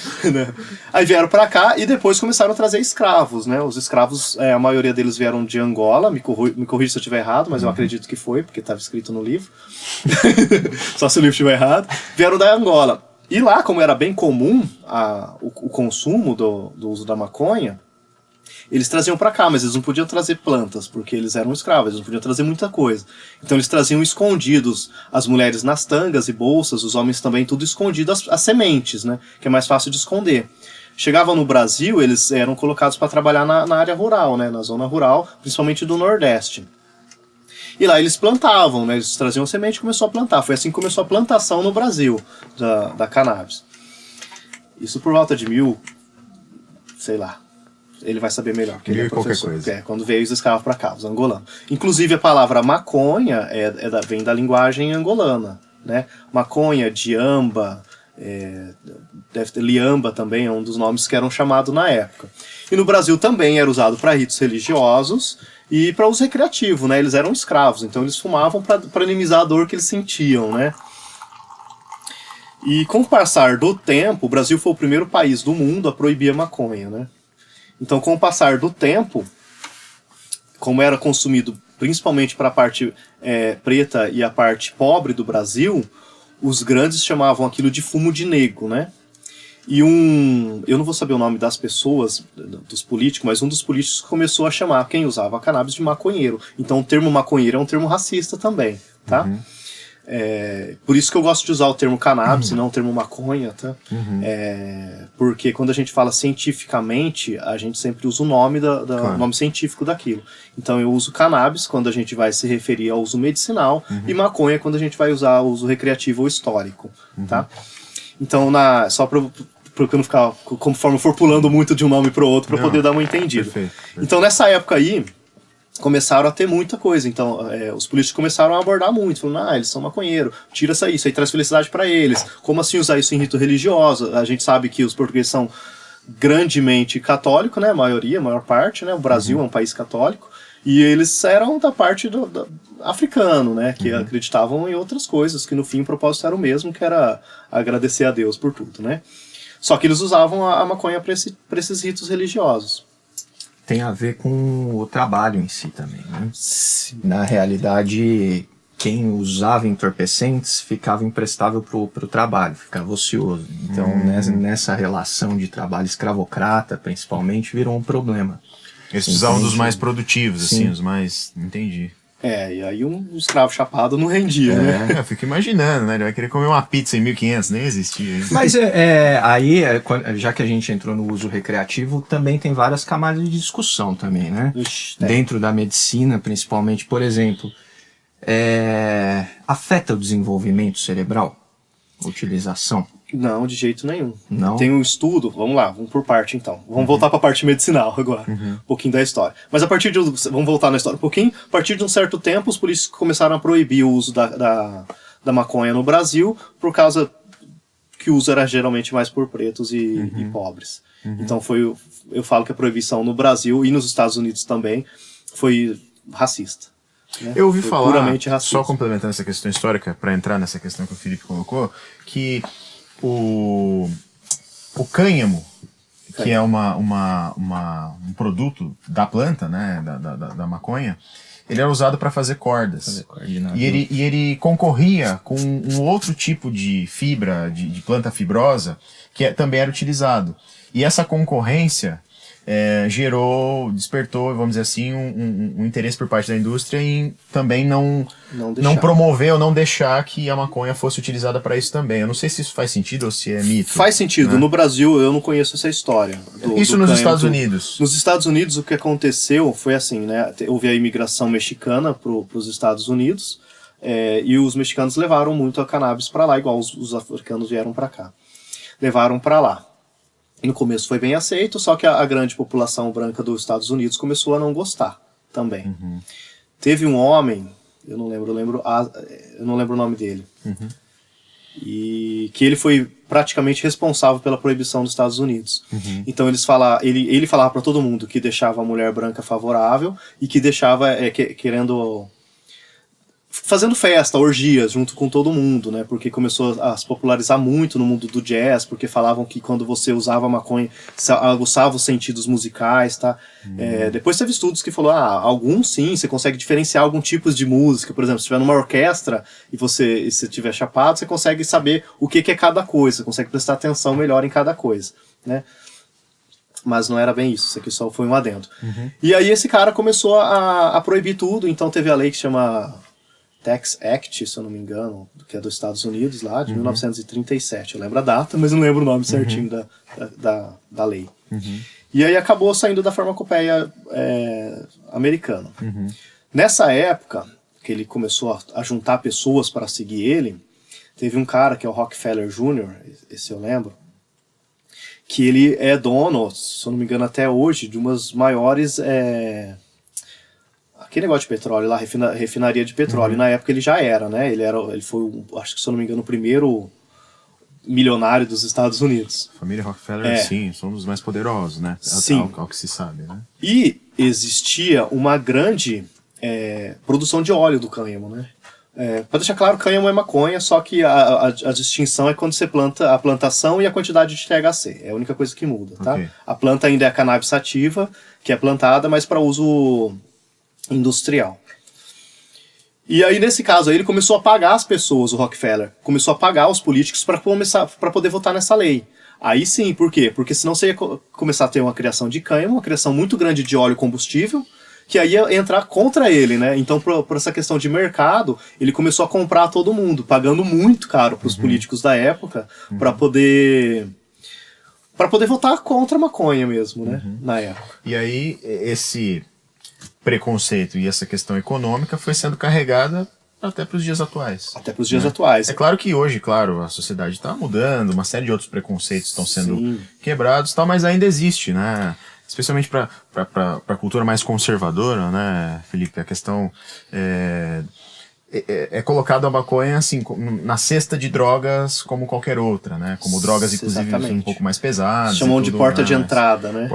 Aí vieram para cá e depois começaram a trazer escravos, né? Os escravos, a maioria deles vieram de Angola, me corrija se eu estiver errado, mas eu acredito que foi, porque estava escrito no livro. Só se o livro estiver errado. Vieram da Angola. E lá, como era bem comum o consumo do uso da maconha, eles traziam para cá, mas eles não podiam trazer plantas, porque eles eram escravos, eles não podiam trazer muita coisa. Então eles traziam escondidos, as mulheres nas tangas e bolsas, os homens também, tudo escondido, as sementes, né, que é mais fácil de esconder. Chegavam no Brasil, eles eram colocados para trabalhar na área rural, né, na zona rural, principalmente do Nordeste. E lá eles plantavam, né, eles traziam semente e começou a plantar. Foi assim que começou a plantação no Brasil da cannabis. Isso por volta de sei lá. Ele vai saber melhor, porque ele é professor. Qualquer coisa. Quando veio os escravos para cá, os angolanos. Inclusive a palavra maconha vem da linguagem angolana, né? Maconha, diamba, deve ter liamba também, é um dos nomes que eram chamados na época. E no Brasil também era usado para ritos religiosos e para uso recreativo, né? Eles eram escravos, então eles fumavam para minimizar a dor que eles sentiam, né? E com o passar do tempo, o Brasil foi o primeiro país do mundo a proibir a maconha, né? Então, com o passar do tempo, como era consumido principalmente para a parte preta e a parte pobre do Brasil, os grandes chamavam aquilo de fumo de negro, né? E eu não vou saber o nome das pessoas, dos políticos, mas um dos políticos começou a chamar quem usava cannabis de maconheiro. Então, o termo maconheiro é um termo racista também, tá? Por isso que eu gosto de usar o termo cannabis e não o termo maconha, tá? Porque quando a gente fala cientificamente, a gente sempre usa o nome o nome científico daquilo. Então eu uso cannabis quando a gente vai se referir ao uso medicinal e maconha quando a gente vai usar o uso recreativo ou histórico, tá? Então, só para eu não ficar, conforme eu for pulando muito de um nome para o outro, para poder dar uma entendida. Perfeito. Então nessa época aí, começaram a ter muita coisa. Então, os políticos começaram a abordar muito, falando, eles são maconheiros, tira isso aí traz felicidade para eles. Como assim usar isso em rito religioso? A gente sabe que os portugueses são grandemente católicos, né? A maior parte, né? O Brasil é um país católico. E eles eram da parte do africano, né? Que acreditavam em outras coisas, que no fim o propósito era o mesmo, que era agradecer a Deus por tudo, né? Só que eles usavam a maconha para esses ritos religiosos. Tem a ver com o trabalho em si também, né? Sim. Na realidade, quem usava entorpecentes ficava imprestável pro trabalho, ficava ocioso. Então, nessa relação de trabalho escravocrata, principalmente, virou um problema. Eles precisavam dos mais produtivos, Sim. assim, os mais... Entendi. E aí um escravo chapado não rendia, né? Eu fico imaginando, né? Ele vai querer comer uma pizza em 1500, nem existia. Mas já que a gente entrou no uso recreativo, também tem várias camadas de discussão também, né? Ixi, Dentro da medicina, principalmente, por exemplo, afeta o desenvolvimento cerebral? A utilização? Não, de jeito nenhum. Não? Tem um estudo, vamos por parte então. Vamos voltar para a parte medicinal agora, um pouquinho da história. Mas vamos voltar na história um pouquinho. A partir de um certo tempo, os políticos começaram a proibir o uso da maconha no Brasil, por causa que o uso era geralmente mais por pretos e pobres. Então eu falo que a proibição no Brasil e nos Estados Unidos também foi racista. Né? Eu ouvi foi falar, puramente racista. só complementando essa questão histórica, para entrar nessa questão que o Felipe colocou, que o cânhamo, que é um produto da planta, né, da maconha, ele era usado para fazer cordas. E ele concorria com um outro tipo de fibra, de planta fibrosa, que também era utilizado. E essa concorrência despertou, vamos dizer assim, um interesse por parte da indústria em também não promover ou não deixar que a maconha fosse utilizada para isso também. Eu não sei se isso faz sentido ou se é mito. Faz sentido. Né? No Brasil, eu não conheço essa história. Isso nos Estados Unidos? Nos Estados Unidos, o que aconteceu foi assim, né? Houve a imigração mexicana para os Estados Unidos, e os mexicanos levaram muito a cannabis para lá, igual os africanos vieram para cá. Levaram para lá. No começo foi bem aceito, só que a grande população branca dos Estados Unidos começou a não gostar também. Teve um homem, eu não lembro o nome dele, e que ele foi praticamente responsável pela proibição dos Estados Unidos. Então ele falava para todo mundo que deixava a mulher branca favorável e que deixava fazendo festa, orgias, junto com todo mundo, né? Porque começou a se popularizar muito no mundo do jazz, porque falavam que quando você usava maconha, aguçava os sentidos musicais, tá? Depois teve estudos que falaram, alguns sim, você consegue diferenciar alguns tipos de música. Por exemplo, se estiver numa orquestra e você estiver chapado, você consegue saber o que é cada coisa, você consegue prestar atenção melhor em cada coisa, né? Mas não era bem isso aqui só foi um adendo. E aí esse cara começou a proibir tudo, então teve a lei que chama Tax Act, se eu não me engano, que é dos Estados Unidos, lá, de 1937. Eu lembro a data, mas não lembro o nome certinho da lei. E aí acabou saindo da farmacopeia americana. Nessa época, que ele começou a juntar pessoas para seguir ele, teve um cara que é o Rockefeller Jr., esse eu lembro, que ele é dono, se eu não me engano até hoje, de umas maiores... aquele negócio de petróleo lá, refinaria de petróleo. Na época ele já era, né? Ele foi, acho que se eu não me engano, o primeiro milionário dos Estados Unidos. A família Rockefeller, sim, são os mais poderosos, né? Sim. Ao que se sabe, né? E existia uma grande produção de óleo do cânhamo, né? Para deixar claro, cânhamo é maconha, só que a distinção é quando você planta a plantação e a quantidade de THC. É a única coisa que muda, tá? A planta ainda é a cannabis sativa, que é plantada, mas para uso industrial. E aí, nesse caso, aí, ele começou a pagar as pessoas, o Rockefeller. Começou a pagar os políticos para poder votar nessa lei. Aí sim, por quê? Porque senão você ia começar a ter uma criação de cânhamo, uma criação muito grande de óleo combustível, que aí ia entrar contra ele, né? Então, por essa questão de mercado, ele começou a comprar todo mundo, pagando muito caro para os políticos da época, para poder votar contra a maconha mesmo, né? Na época. E aí, esse preconceito e essa questão econômica foi sendo carregada até para os dias atuais. Até para os dias atuais. É claro que hoje, claro, a sociedade está mudando, uma série de outros preconceitos estão sendo quebrados, tal, mas ainda existe, né? especialmente para a cultura mais conservadora, né, Felipe, a questão é colocado a maconha assim na cesta de drogas como qualquer outra, né? Como drogas inclusive um pouco mais pesadas. Chamam de porta de entrada, né?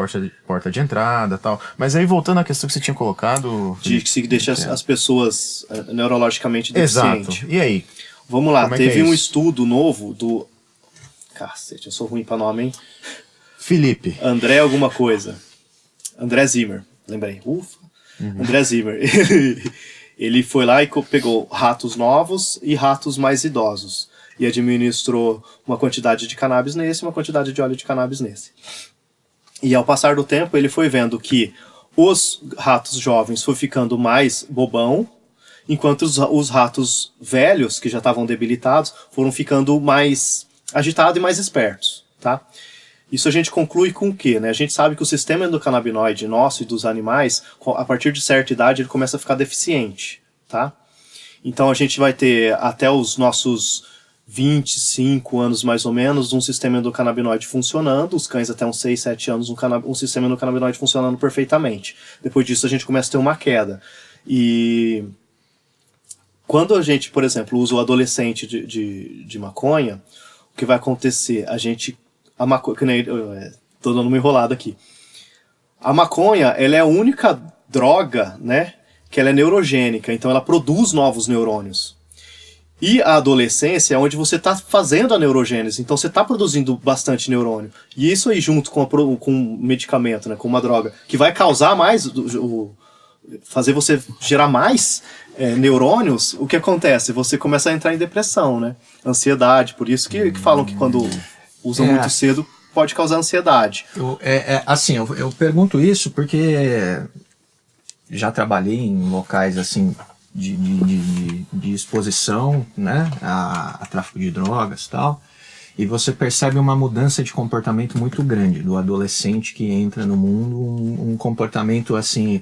Porta de entrada, tal. Mas aí voltando à questão que você tinha colocado, de que se deixa as pessoas neurologicamente deficientes. Exato. E aí? Vamos lá, teve um estudo novo do cacete, eu sou ruim pra nome, hein? Felipe. André alguma coisa. André Zimmer, lembrei. Ufa. André Zimmer. Ele foi lá e pegou ratos novos e ratos mais idosos. E administrou uma quantidade de cannabis nesse e uma quantidade de óleo de cannabis nesse. E ao passar do tempo, ele foi vendo que os ratos jovens foram ficando mais bobão, enquanto os ratos velhos, que já estavam debilitados, foram ficando mais agitados e mais espertos, tá? Isso a gente conclui com o quê, né? A gente sabe que o sistema endocannabinoide nosso e dos animais, a partir de certa idade, ele começa a ficar deficiente, tá? Então a gente vai ter até os nossos 25 anos mais ou menos um sistema endocannabinoide funcionando, os cães até uns 6, 7 anos um sistema endocannabinoide funcionando perfeitamente. Depois disso a gente começa a ter uma queda. E quando a gente, por exemplo, usa o adolescente de maconha, o que vai acontecer? A maconha, que nem, tô dando uma enrolada aqui. A maconha, ela é a única droga, né, que ela é neurogênica, então ela produz novos neurônios. E a adolescência é onde você está fazendo a neurogênese, então você está produzindo bastante neurônio. E isso aí junto com um medicamento, né, com uma droga, que vai causar mais, fazer você gerar mais neurônios, o que acontece? Você começa a entrar em depressão, né, ansiedade, por isso que falam que quando usa muito cedo pode causar ansiedade. Eu pergunto isso porque já trabalhei em locais assim de exposição, né, a tráfico de drogas e tal, e você percebe uma mudança de comportamento muito grande do adolescente que entra no mundo, um comportamento assim,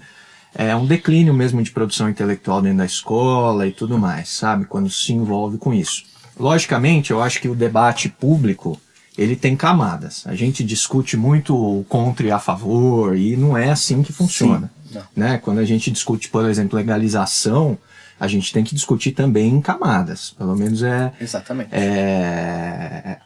um declínio mesmo de produção intelectual dentro da escola e tudo mais, sabe, quando se envolve com isso. Logicamente, eu acho que o debate público ele tem camadas. A gente discute muito o contra e a favor, e não é assim que funciona. Né? Quando a gente discute, por exemplo, legalização, a gente tem que discutir também em camadas. Pelo menos Exatamente.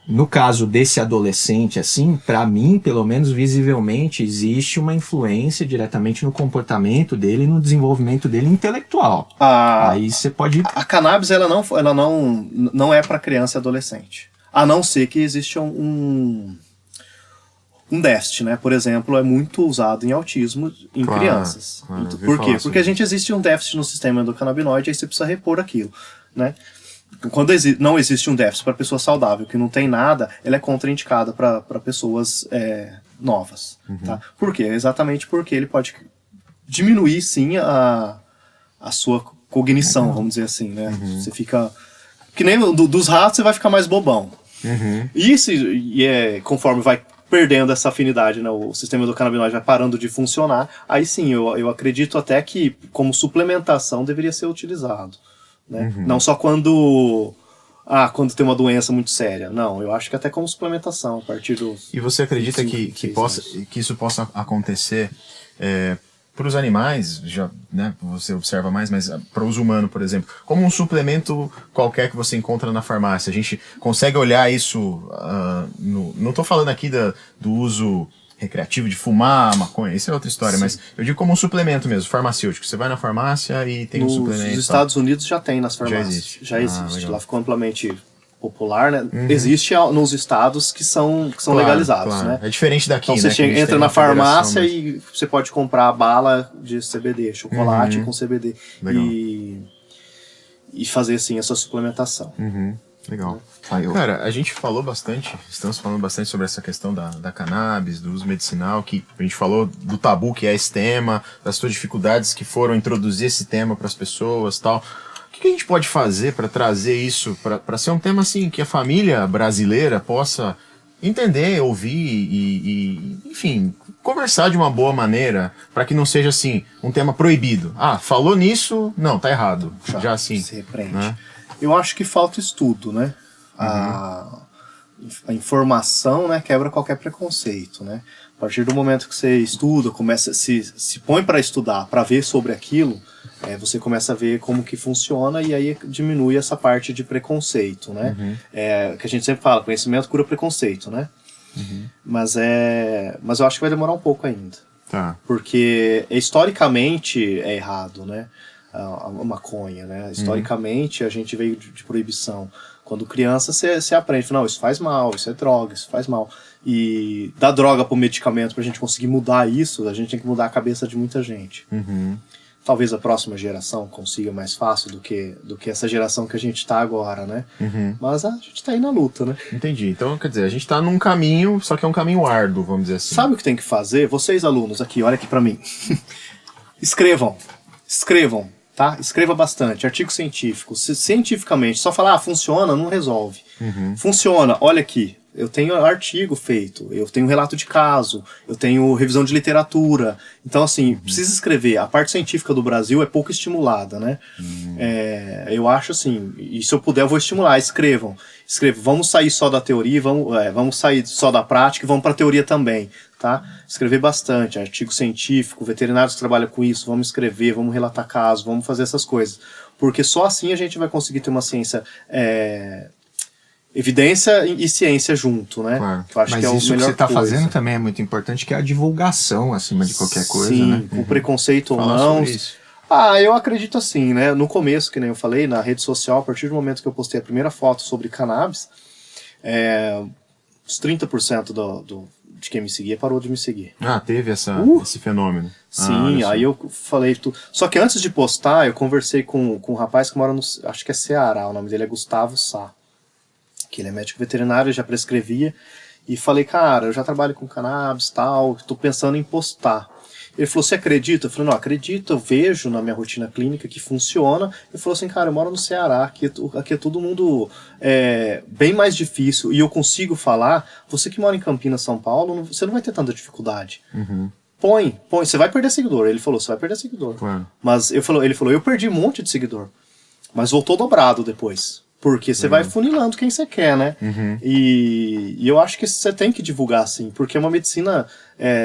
No caso desse adolescente, assim, para mim, pelo menos visivelmente, existe uma influência diretamente no comportamento dele e no desenvolvimento dele intelectual. Aí você pode... A cannabis, ela não é para criança e adolescente. A não ser que exista um déficit, né? Por exemplo, é muito usado em autismo em crianças. Por quê? Porque existe um déficit no sistema endocannabinoide, aí você precisa repor aquilo, né? Quando não existe um déficit para pessoa saudável, que não tem nada, ela é contraindicada para pessoas novas. Tá? Por quê? Exatamente porque ele pode diminuir, sim, a sua cognição, vamos dizer assim, né? Você fica... Que nem dos ratos, você vai ficar mais bobão. Conforme vai perdendo essa afinidade, né, o sistema endocannabinoide vai parando de funcionar, aí sim, eu acredito até que como suplementação deveria ser utilizado. Né? Não só quando tem uma doença muito séria. Não, eu acho que até como suplementação, a partir do... E você acredita que isso possa acontecer para os animais, já, né, você observa mais, mas para o uso humano, por exemplo, como um suplemento qualquer que você encontra na farmácia, a gente consegue olhar isso, não estou falando aqui do uso recreativo de fumar maconha, isso é outra história, mas eu digo como um suplemento mesmo, farmacêutico, você vai na farmácia e tem um suplemento. Nos Estados Unidos já tem nas farmácias. Já existe. Lá ficou amplamente popular, né? Existe nos estados que são legalizados, né? É diferente daqui, então, você entra na farmácia e você pode comprar a bala de CBD, chocolate com CBD e fazer assim essa suplementação. Legal. Cara, estamos falando bastante sobre essa questão da cannabis, do uso medicinal, que a gente falou do tabu que é esse tema, das suas dificuldades que foram introduzir esse tema para as pessoas e tal. O que a gente pode fazer para trazer isso, para ser um tema assim que a família brasileira possa entender, ouvir e enfim, conversar de uma boa maneira, para que não seja assim, um tema proibido. Falou nisso, não, tá errado. Já assim. Se repreende. Né? Eu acho que falta estudo, né? a informação, né, quebra qualquer preconceito, né? A partir do momento que você estuda, começa se põe para estudar, para ver sobre aquilo, você começa a ver como que funciona e aí diminui essa parte de preconceito, né? Que a gente sempre fala, conhecimento cura preconceito, né? Mas eu acho que vai demorar um pouco ainda. Tá. Porque historicamente é errado, né? A maconha, né? Historicamente a gente veio de proibição. Quando criança você aprende, não, isso faz mal, isso é droga, isso faz mal. E dar droga pro medicamento pra gente conseguir mudar isso, a gente tem que mudar a cabeça de muita gente. Talvez a próxima geração consiga mais fácil do que essa geração que a gente tá agora, né? Mas a gente tá aí na luta, né? Entendi. Então, quer dizer, a gente tá num caminho, só que é um caminho árduo, vamos dizer assim. Sabe o que tem que fazer? Vocês alunos aqui, olha aqui pra mim. Escrevam, tá? Escreva bastante, artigo científico. Cientificamente, só falar, funciona, não resolve. Funciona, olha aqui. Eu tenho artigo feito, eu tenho relato de caso, eu tenho revisão de literatura. Então, assim, precisa escrever. A parte científica do Brasil é pouco estimulada, né? Eu acho assim, e se eu puder eu vou estimular, escrevam. Vamos sair só da teoria, vamos sair só da prática e vamos para a teoria também, tá? Escrever bastante, artigo científico, veterinários que trabalham com isso, vamos escrever, vamos relatar casos, vamos fazer essas coisas. Porque só assim a gente vai conseguir ter uma ciência... evidência e ciência junto, né? Claro. Que eu acho Mas que é isso a que melhor você está coisa. fazendo também é muito importante, que é a divulgação acima de qualquer coisa, Sim, né? com preconceito ou Falar não. sobre isso. Eu acredito assim, né? No começo, que nem eu falei, na rede social, a partir do momento que eu postei a primeira foto sobre cannabis, os 30% de quem me seguia parou de me seguir. Teve esse fenômeno. Sim, aí eu falei tudo. Só que antes de postar, eu conversei com um rapaz que mora no... Acho que é Ceará, o nome dele é Gustavo Sá. Que ele é médico veterinário, já prescrevia, e falei, cara, eu já trabalho com cannabis e tal, tô pensando em postar. Ele falou, você acredita? Eu falei, não, acredito, eu vejo na minha rotina clínica que funciona. Ele falou assim, cara, eu moro no Ceará, aqui é todo mundo bem mais difícil, e eu consigo falar, você que mora em Campinas, São Paulo, você não vai ter tanta dificuldade. Põe, você vai perder seguidor. Ele falou, você vai perder seguidor. Claro. Mas ele falou, eu perdi um monte de seguidor, mas voltou dobrado depois. Porque você vai funilando quem você quer, né? E eu acho que você tem que divulgar, sim, porque é uma medicina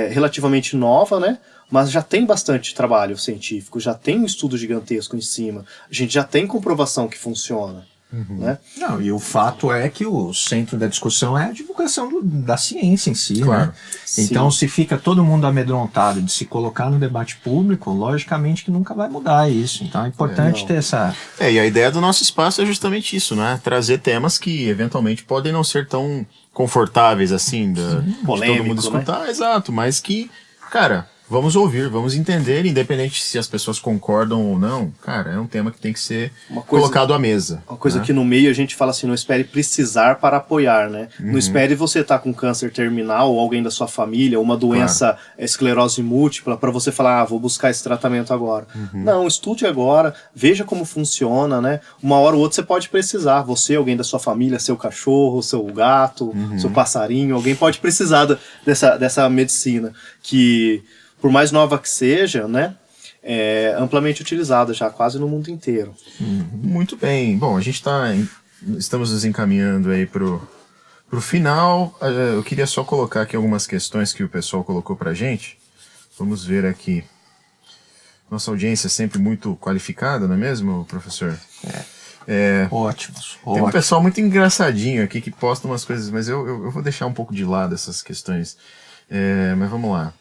relativamente nova, né? Mas já tem bastante trabalho científico, já tem um estudo gigantesco em cima, a gente já tem comprovação que funciona. Né? Não, e o fato é que o centro da discussão é a divulgação da ciência em si, Claro. né? Então, se fica todo mundo amedrontado de se colocar no debate público, logicamente que nunca vai mudar isso. Então é importante ter essa... E a ideia do nosso espaço é justamente isso, né? Trazer temas que eventualmente podem não ser tão confortáveis assim, de todo mundo escutar, né? Exato, mas que, cara, vamos ouvir, vamos entender, independente se as pessoas concordam ou não. Cara, é um tema que tem que ser colocado à mesa. Uma coisa que no meio a gente fala assim, não espere precisar para apoiar, né? Não espere você estar com câncer terminal ou alguém da sua família, ou uma doença esclerose múltipla, para você falar, vou buscar esse tratamento agora. Não, estude agora, veja como funciona, né? Uma hora ou outra você pode precisar, você, alguém da sua família, seu cachorro, seu gato, seu passarinho, alguém pode precisar dessa medicina que... Por mais nova que seja, né, é amplamente utilizada já quase no mundo inteiro. Muito bem. Bom, a gente estamos nos encaminhando aí pro final. Eu queria só colocar aqui algumas questões que o pessoal colocou pra gente. Vamos ver aqui. Nossa audiência é sempre muito qualificada, não é mesmo, professor? Ótimos. Tem um pessoal muito engraçadinho aqui que posta umas coisas, mas eu vou deixar um pouco de lado essas questões. Mas vamos lá.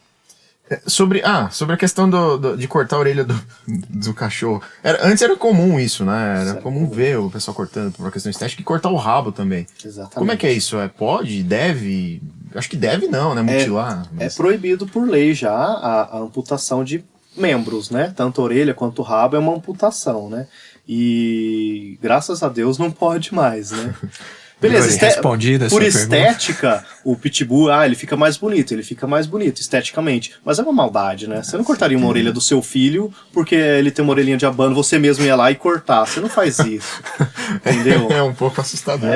Sobre a questão de cortar a orelha do cachorro. Antes era comum isso, né? Era comum ver o pessoal cortando por uma questão estética e cortar o rabo também. Exatamente. Como é que é isso? Pode? Deve? Acho que deve não, né? Mutilar. É proibido por lei já a amputação de membros, né? Tanto a orelha quanto o rabo é uma amputação, né? E graças a Deus não pode mais, né? Beleza, por estética, o pitbull, ele fica mais bonito esteticamente, mas é uma maldade, né? Você não cortaria uma orelha do seu filho porque ele tem uma orelhinha de abano, você mesmo ia lá e cortar, você não faz isso, entendeu? É um pouco assustador.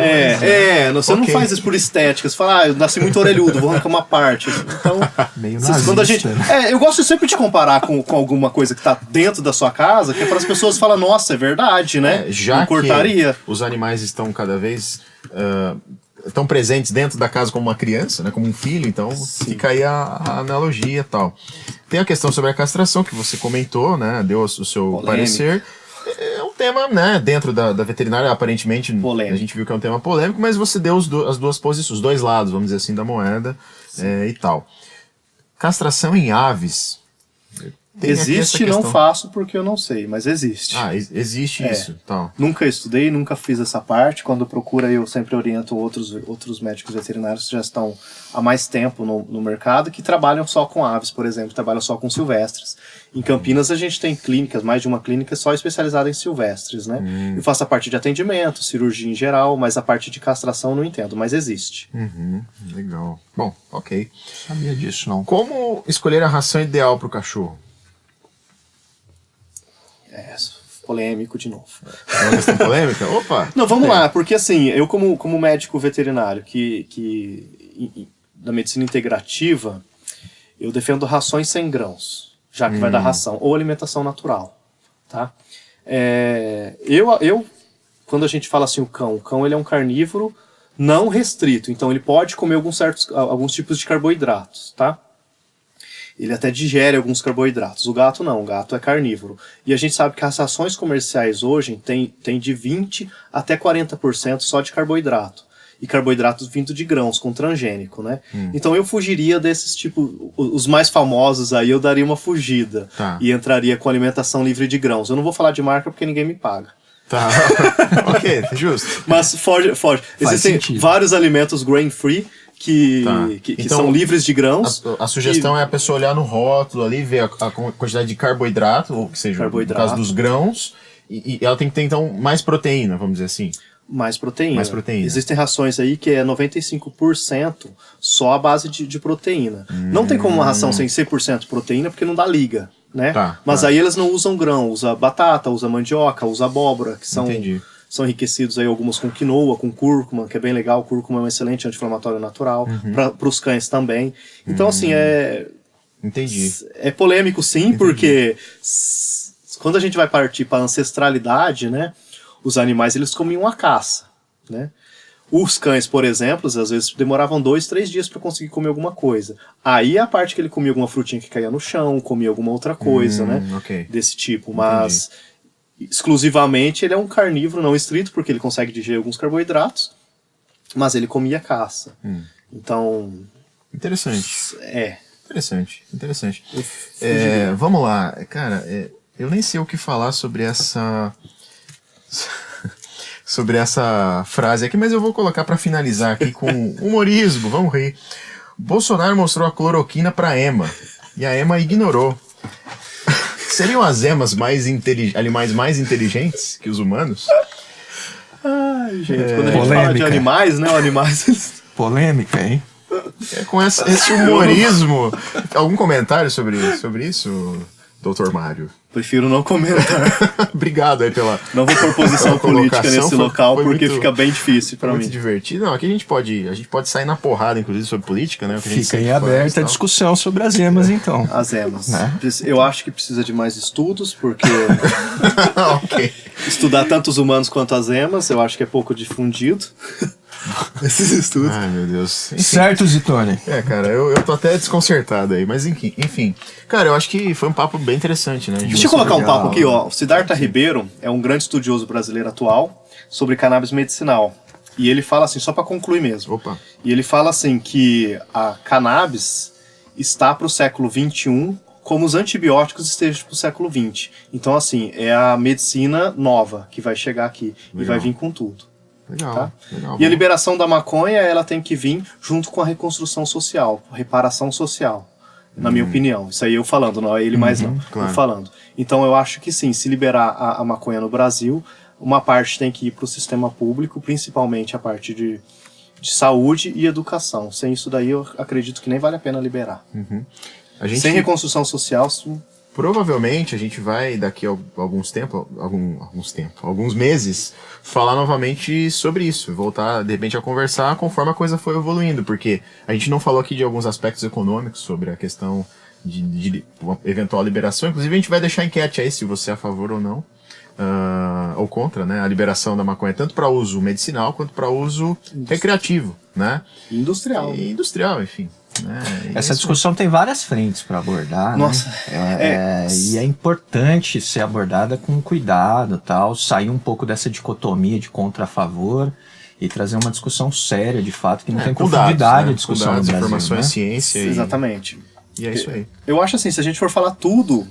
Você não faz isso por estética, você fala, eu nasci muito orelhudo, vou arrancar uma parte, então... Meio nazista, quando a gente, eu gosto sempre de comparar com alguma coisa que tá dentro da sua casa, que é para as pessoas falar, nossa, é verdade, né? Já não cortaria. Que os animais estão cada vez estão presentes dentro da casa como uma criança, né, como um filho, então fica aí a analogia e tal. Tem a questão sobre a castração, que você comentou, né, deu o seu parecer. É um tema, né, dentro da veterinária, aparentemente, polêmico. A gente viu que é um tema polêmico, mas você deu as duas posições, os dois lados, vamos dizer assim, da moeda e tal. Castração em aves. Existe, não faço porque eu não sei, mas existe. Existe isso. Então. Nunca estudei, nunca fiz essa parte. Quando procura, eu sempre oriento outros médicos veterinários que já estão há mais tempo no mercado, que trabalham só com aves, por exemplo, trabalham só com silvestres. Em Campinas a gente tem clínicas, mais de uma clínica só especializada em silvestres, né? Eu faço a parte de atendimento, cirurgia em geral, mas a parte de castração eu não entendo, mas existe. Legal. Bom, ok. Sabia disso, não. Como escolher a ração ideal para o cachorro? Polêmico de novo. É uma questão polêmica? Opa! Não, vamos lá, porque assim, eu como médico veterinário da medicina integrativa, eu defendo rações sem grãos, já que vai dar ração, ou alimentação natural, tá? Quando a gente fala assim, o cão ele é um carnívoro não restrito, então ele pode comer alguns tipos de carboidratos, tá? Ele até digere alguns carboidratos. O gato não, o gato é carnívoro. E a gente sabe que as rações comerciais hoje tem de 20% até 40% só de carboidrato. E carboidratos vindo de grãos, com transgênico, né? Então eu fugiria desses tipos, os mais famosos aí, eu daria uma fugida. Tá. E entraria com alimentação livre de grãos. Eu não vou falar de marca porque ninguém me paga. Tá, ok, justo. Mas foge. Existem vários alimentos grain-free, que então, são livres de grãos. A sugestão é a pessoa olhar no rótulo ali, ver a quantidade de carboidrato, ou que seja, no caso dos grãos, e ela tem que ter, então, mais proteína, vamos dizer assim. Mais proteína. Existem rações aí que é 95% só a base de proteína. Não tem como uma ração sem 100% proteína, porque não dá liga, né? Mas aí eles não usam grão, usa batata, usa mandioca, usa abóbora, que são enriquecidos aí alguns com quinoa, com cúrcuma, que é bem legal. O cúrcuma é um excelente anti-inflamatório natural, para os cães também. Então, assim, é polêmico sim, porque quando a gente vai partir para a ancestralidade, né, os animais eles comiam a caça, né? Os cães, por exemplo, às vezes demoravam 2-3 dias para conseguir comer alguma coisa. Aí a parte que ele comia alguma frutinha que caía no chão, comia alguma outra coisa, né? Desse tipo, mas exclusivamente ele é um carnívoro não estrito, porque ele consegue digerir alguns carboidratos, mas ele comia caça. Então... Interessante. Interessante. É, vamos lá. Cara, eu nem sei o que falar sobre essa frase aqui, mas eu vou colocar para finalizar aqui com humorismo. Vamos rir. Bolsonaro mostrou a cloroquina para Ema e a Ema ignorou. Seriam as emas animais mais inteligentes que os humanos? Ai, gente, quando a gente fala de animais, né? Animais... Polêmica, hein? Com esse humorismo. Algum comentário sobre isso, Dr. Mário? Prefiro não comentar. Obrigado aí pela... Não vou pôr posição política nesse local, porque muito, fica bem difícil pra mim. Muito divertido. Não, aqui a gente pode sair na porrada, inclusive, sobre política, né? Fica aí aberta a discussão sobre as emas, então. As emas. Né? Eu acho que precisa de mais estudos, porque estudar tanto os humanos quanto as emas, eu acho que é pouco difundido. Esses estudos. Ai, meu Deus. Enfim. Certo, Zitone? Cara, eu tô até desconcertado aí, mas enfim. Cara, eu acho que foi um papo bem interessante, né? Deixa eu colocar um papo aqui, ó. O Siddhartha Ribeiro é um grande estudioso brasileiro atual sobre cannabis medicinal. E ele fala assim, só pra concluir mesmo. Opa. E ele fala assim que a cannabis está pro século XXI como os antibióticos estejam pro século XX. Então, assim, é a medicina nova que vai chegar aqui e vai vir com tudo. Legal, tá? Legal. E a liberação da maconha, ela tem que vir junto com a reconstrução social, reparação social, na minha opinião. Isso aí eu falando, não é ele mais não, claro. eu falando. Então eu acho que sim, se liberar a maconha no Brasil, uma parte tem que ir para o sistema público, principalmente a parte de saúde e educação. Sem isso daí eu acredito que nem vale a pena liberar. Sem reconstrução social... Provavelmente a gente vai, daqui a alguns meses, falar novamente sobre isso, voltar de repente a conversar conforme a coisa foi evoluindo, porque a gente não falou aqui de alguns aspectos econômicos sobre a questão de uma eventual liberação, inclusive a gente vai deixar enquete aí se você é a favor ou não ou contra, né, a liberação da maconha, tanto para uso medicinal quanto para uso recreativo, né? Industrial. E industrial, enfim. Né? Essa discussão tem várias frentes para abordar. Nossa. Né? E é importante ser abordada com cuidado, tal, sair um pouco dessa dicotomia de contra a favor e trazer uma discussão séria, de fato, que não tem profundidade dados, né? a discussão Com dados, no Brasil. informações, Né? ciência. Exatamente. E é isso aí. Eu acho assim, se a gente for falar tudo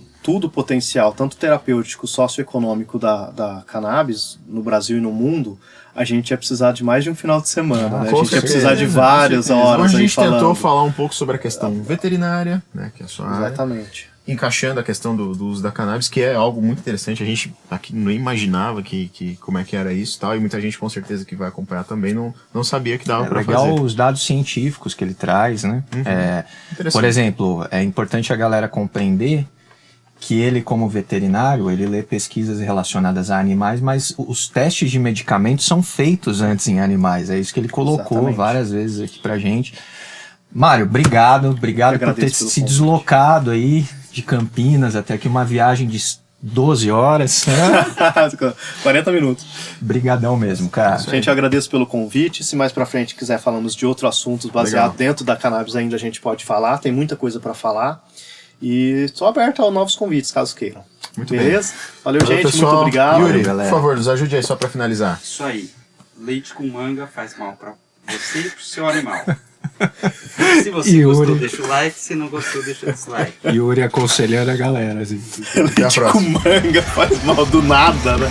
potencial, tanto terapêutico, socioeconômico da cannabis no Brasil e no mundo, a gente ia precisar de mais de um final de semana, né? A gente ia precisar de várias horas. Hoje a gente falando. tentou falar um pouco sobre a questão veterinária, né, que é a sua área. Exatamente. Encaixando a questão do uso da cannabis, que é algo muito interessante. A gente aqui não imaginava que como é que era isso e tal, e muita gente com certeza que vai acompanhar também não sabia que dava para fazer. Legal os dados científicos que ele traz, né? Por exemplo, é importante a galera compreender que ele, como veterinário, ele lê pesquisas relacionadas a animais, mas os testes de medicamentos são feitos antes em animais. É isso que ele colocou Exatamente. Várias vezes aqui pra gente. Mário, obrigado por ter se deslocado aí de Campinas até aqui, uma viagem de 12 horas. 40 minutos. Brigadão mesmo, cara. Gente, eu agradeço pelo convite. Se mais pra frente quiser falarmos de outros assuntos baseados dentro da cannabis, ainda a gente pode falar. Tem muita coisa pra falar. E estou aberto a novos convites, caso queiram. Muito Beleza? bem. Valeu, gente. Pessoal. Muito obrigado. Yuri, galera. por favor, nos ajude aí só pra finalizar. Isso aí. Leite com manga faz mal pra você e pro seu animal. Se você Yuri. gostou, deixa o like. Se não gostou, deixa o dislike. Yuri aconselhando a galera. Assim. Até a próxima. Com manga faz mal do nada, né?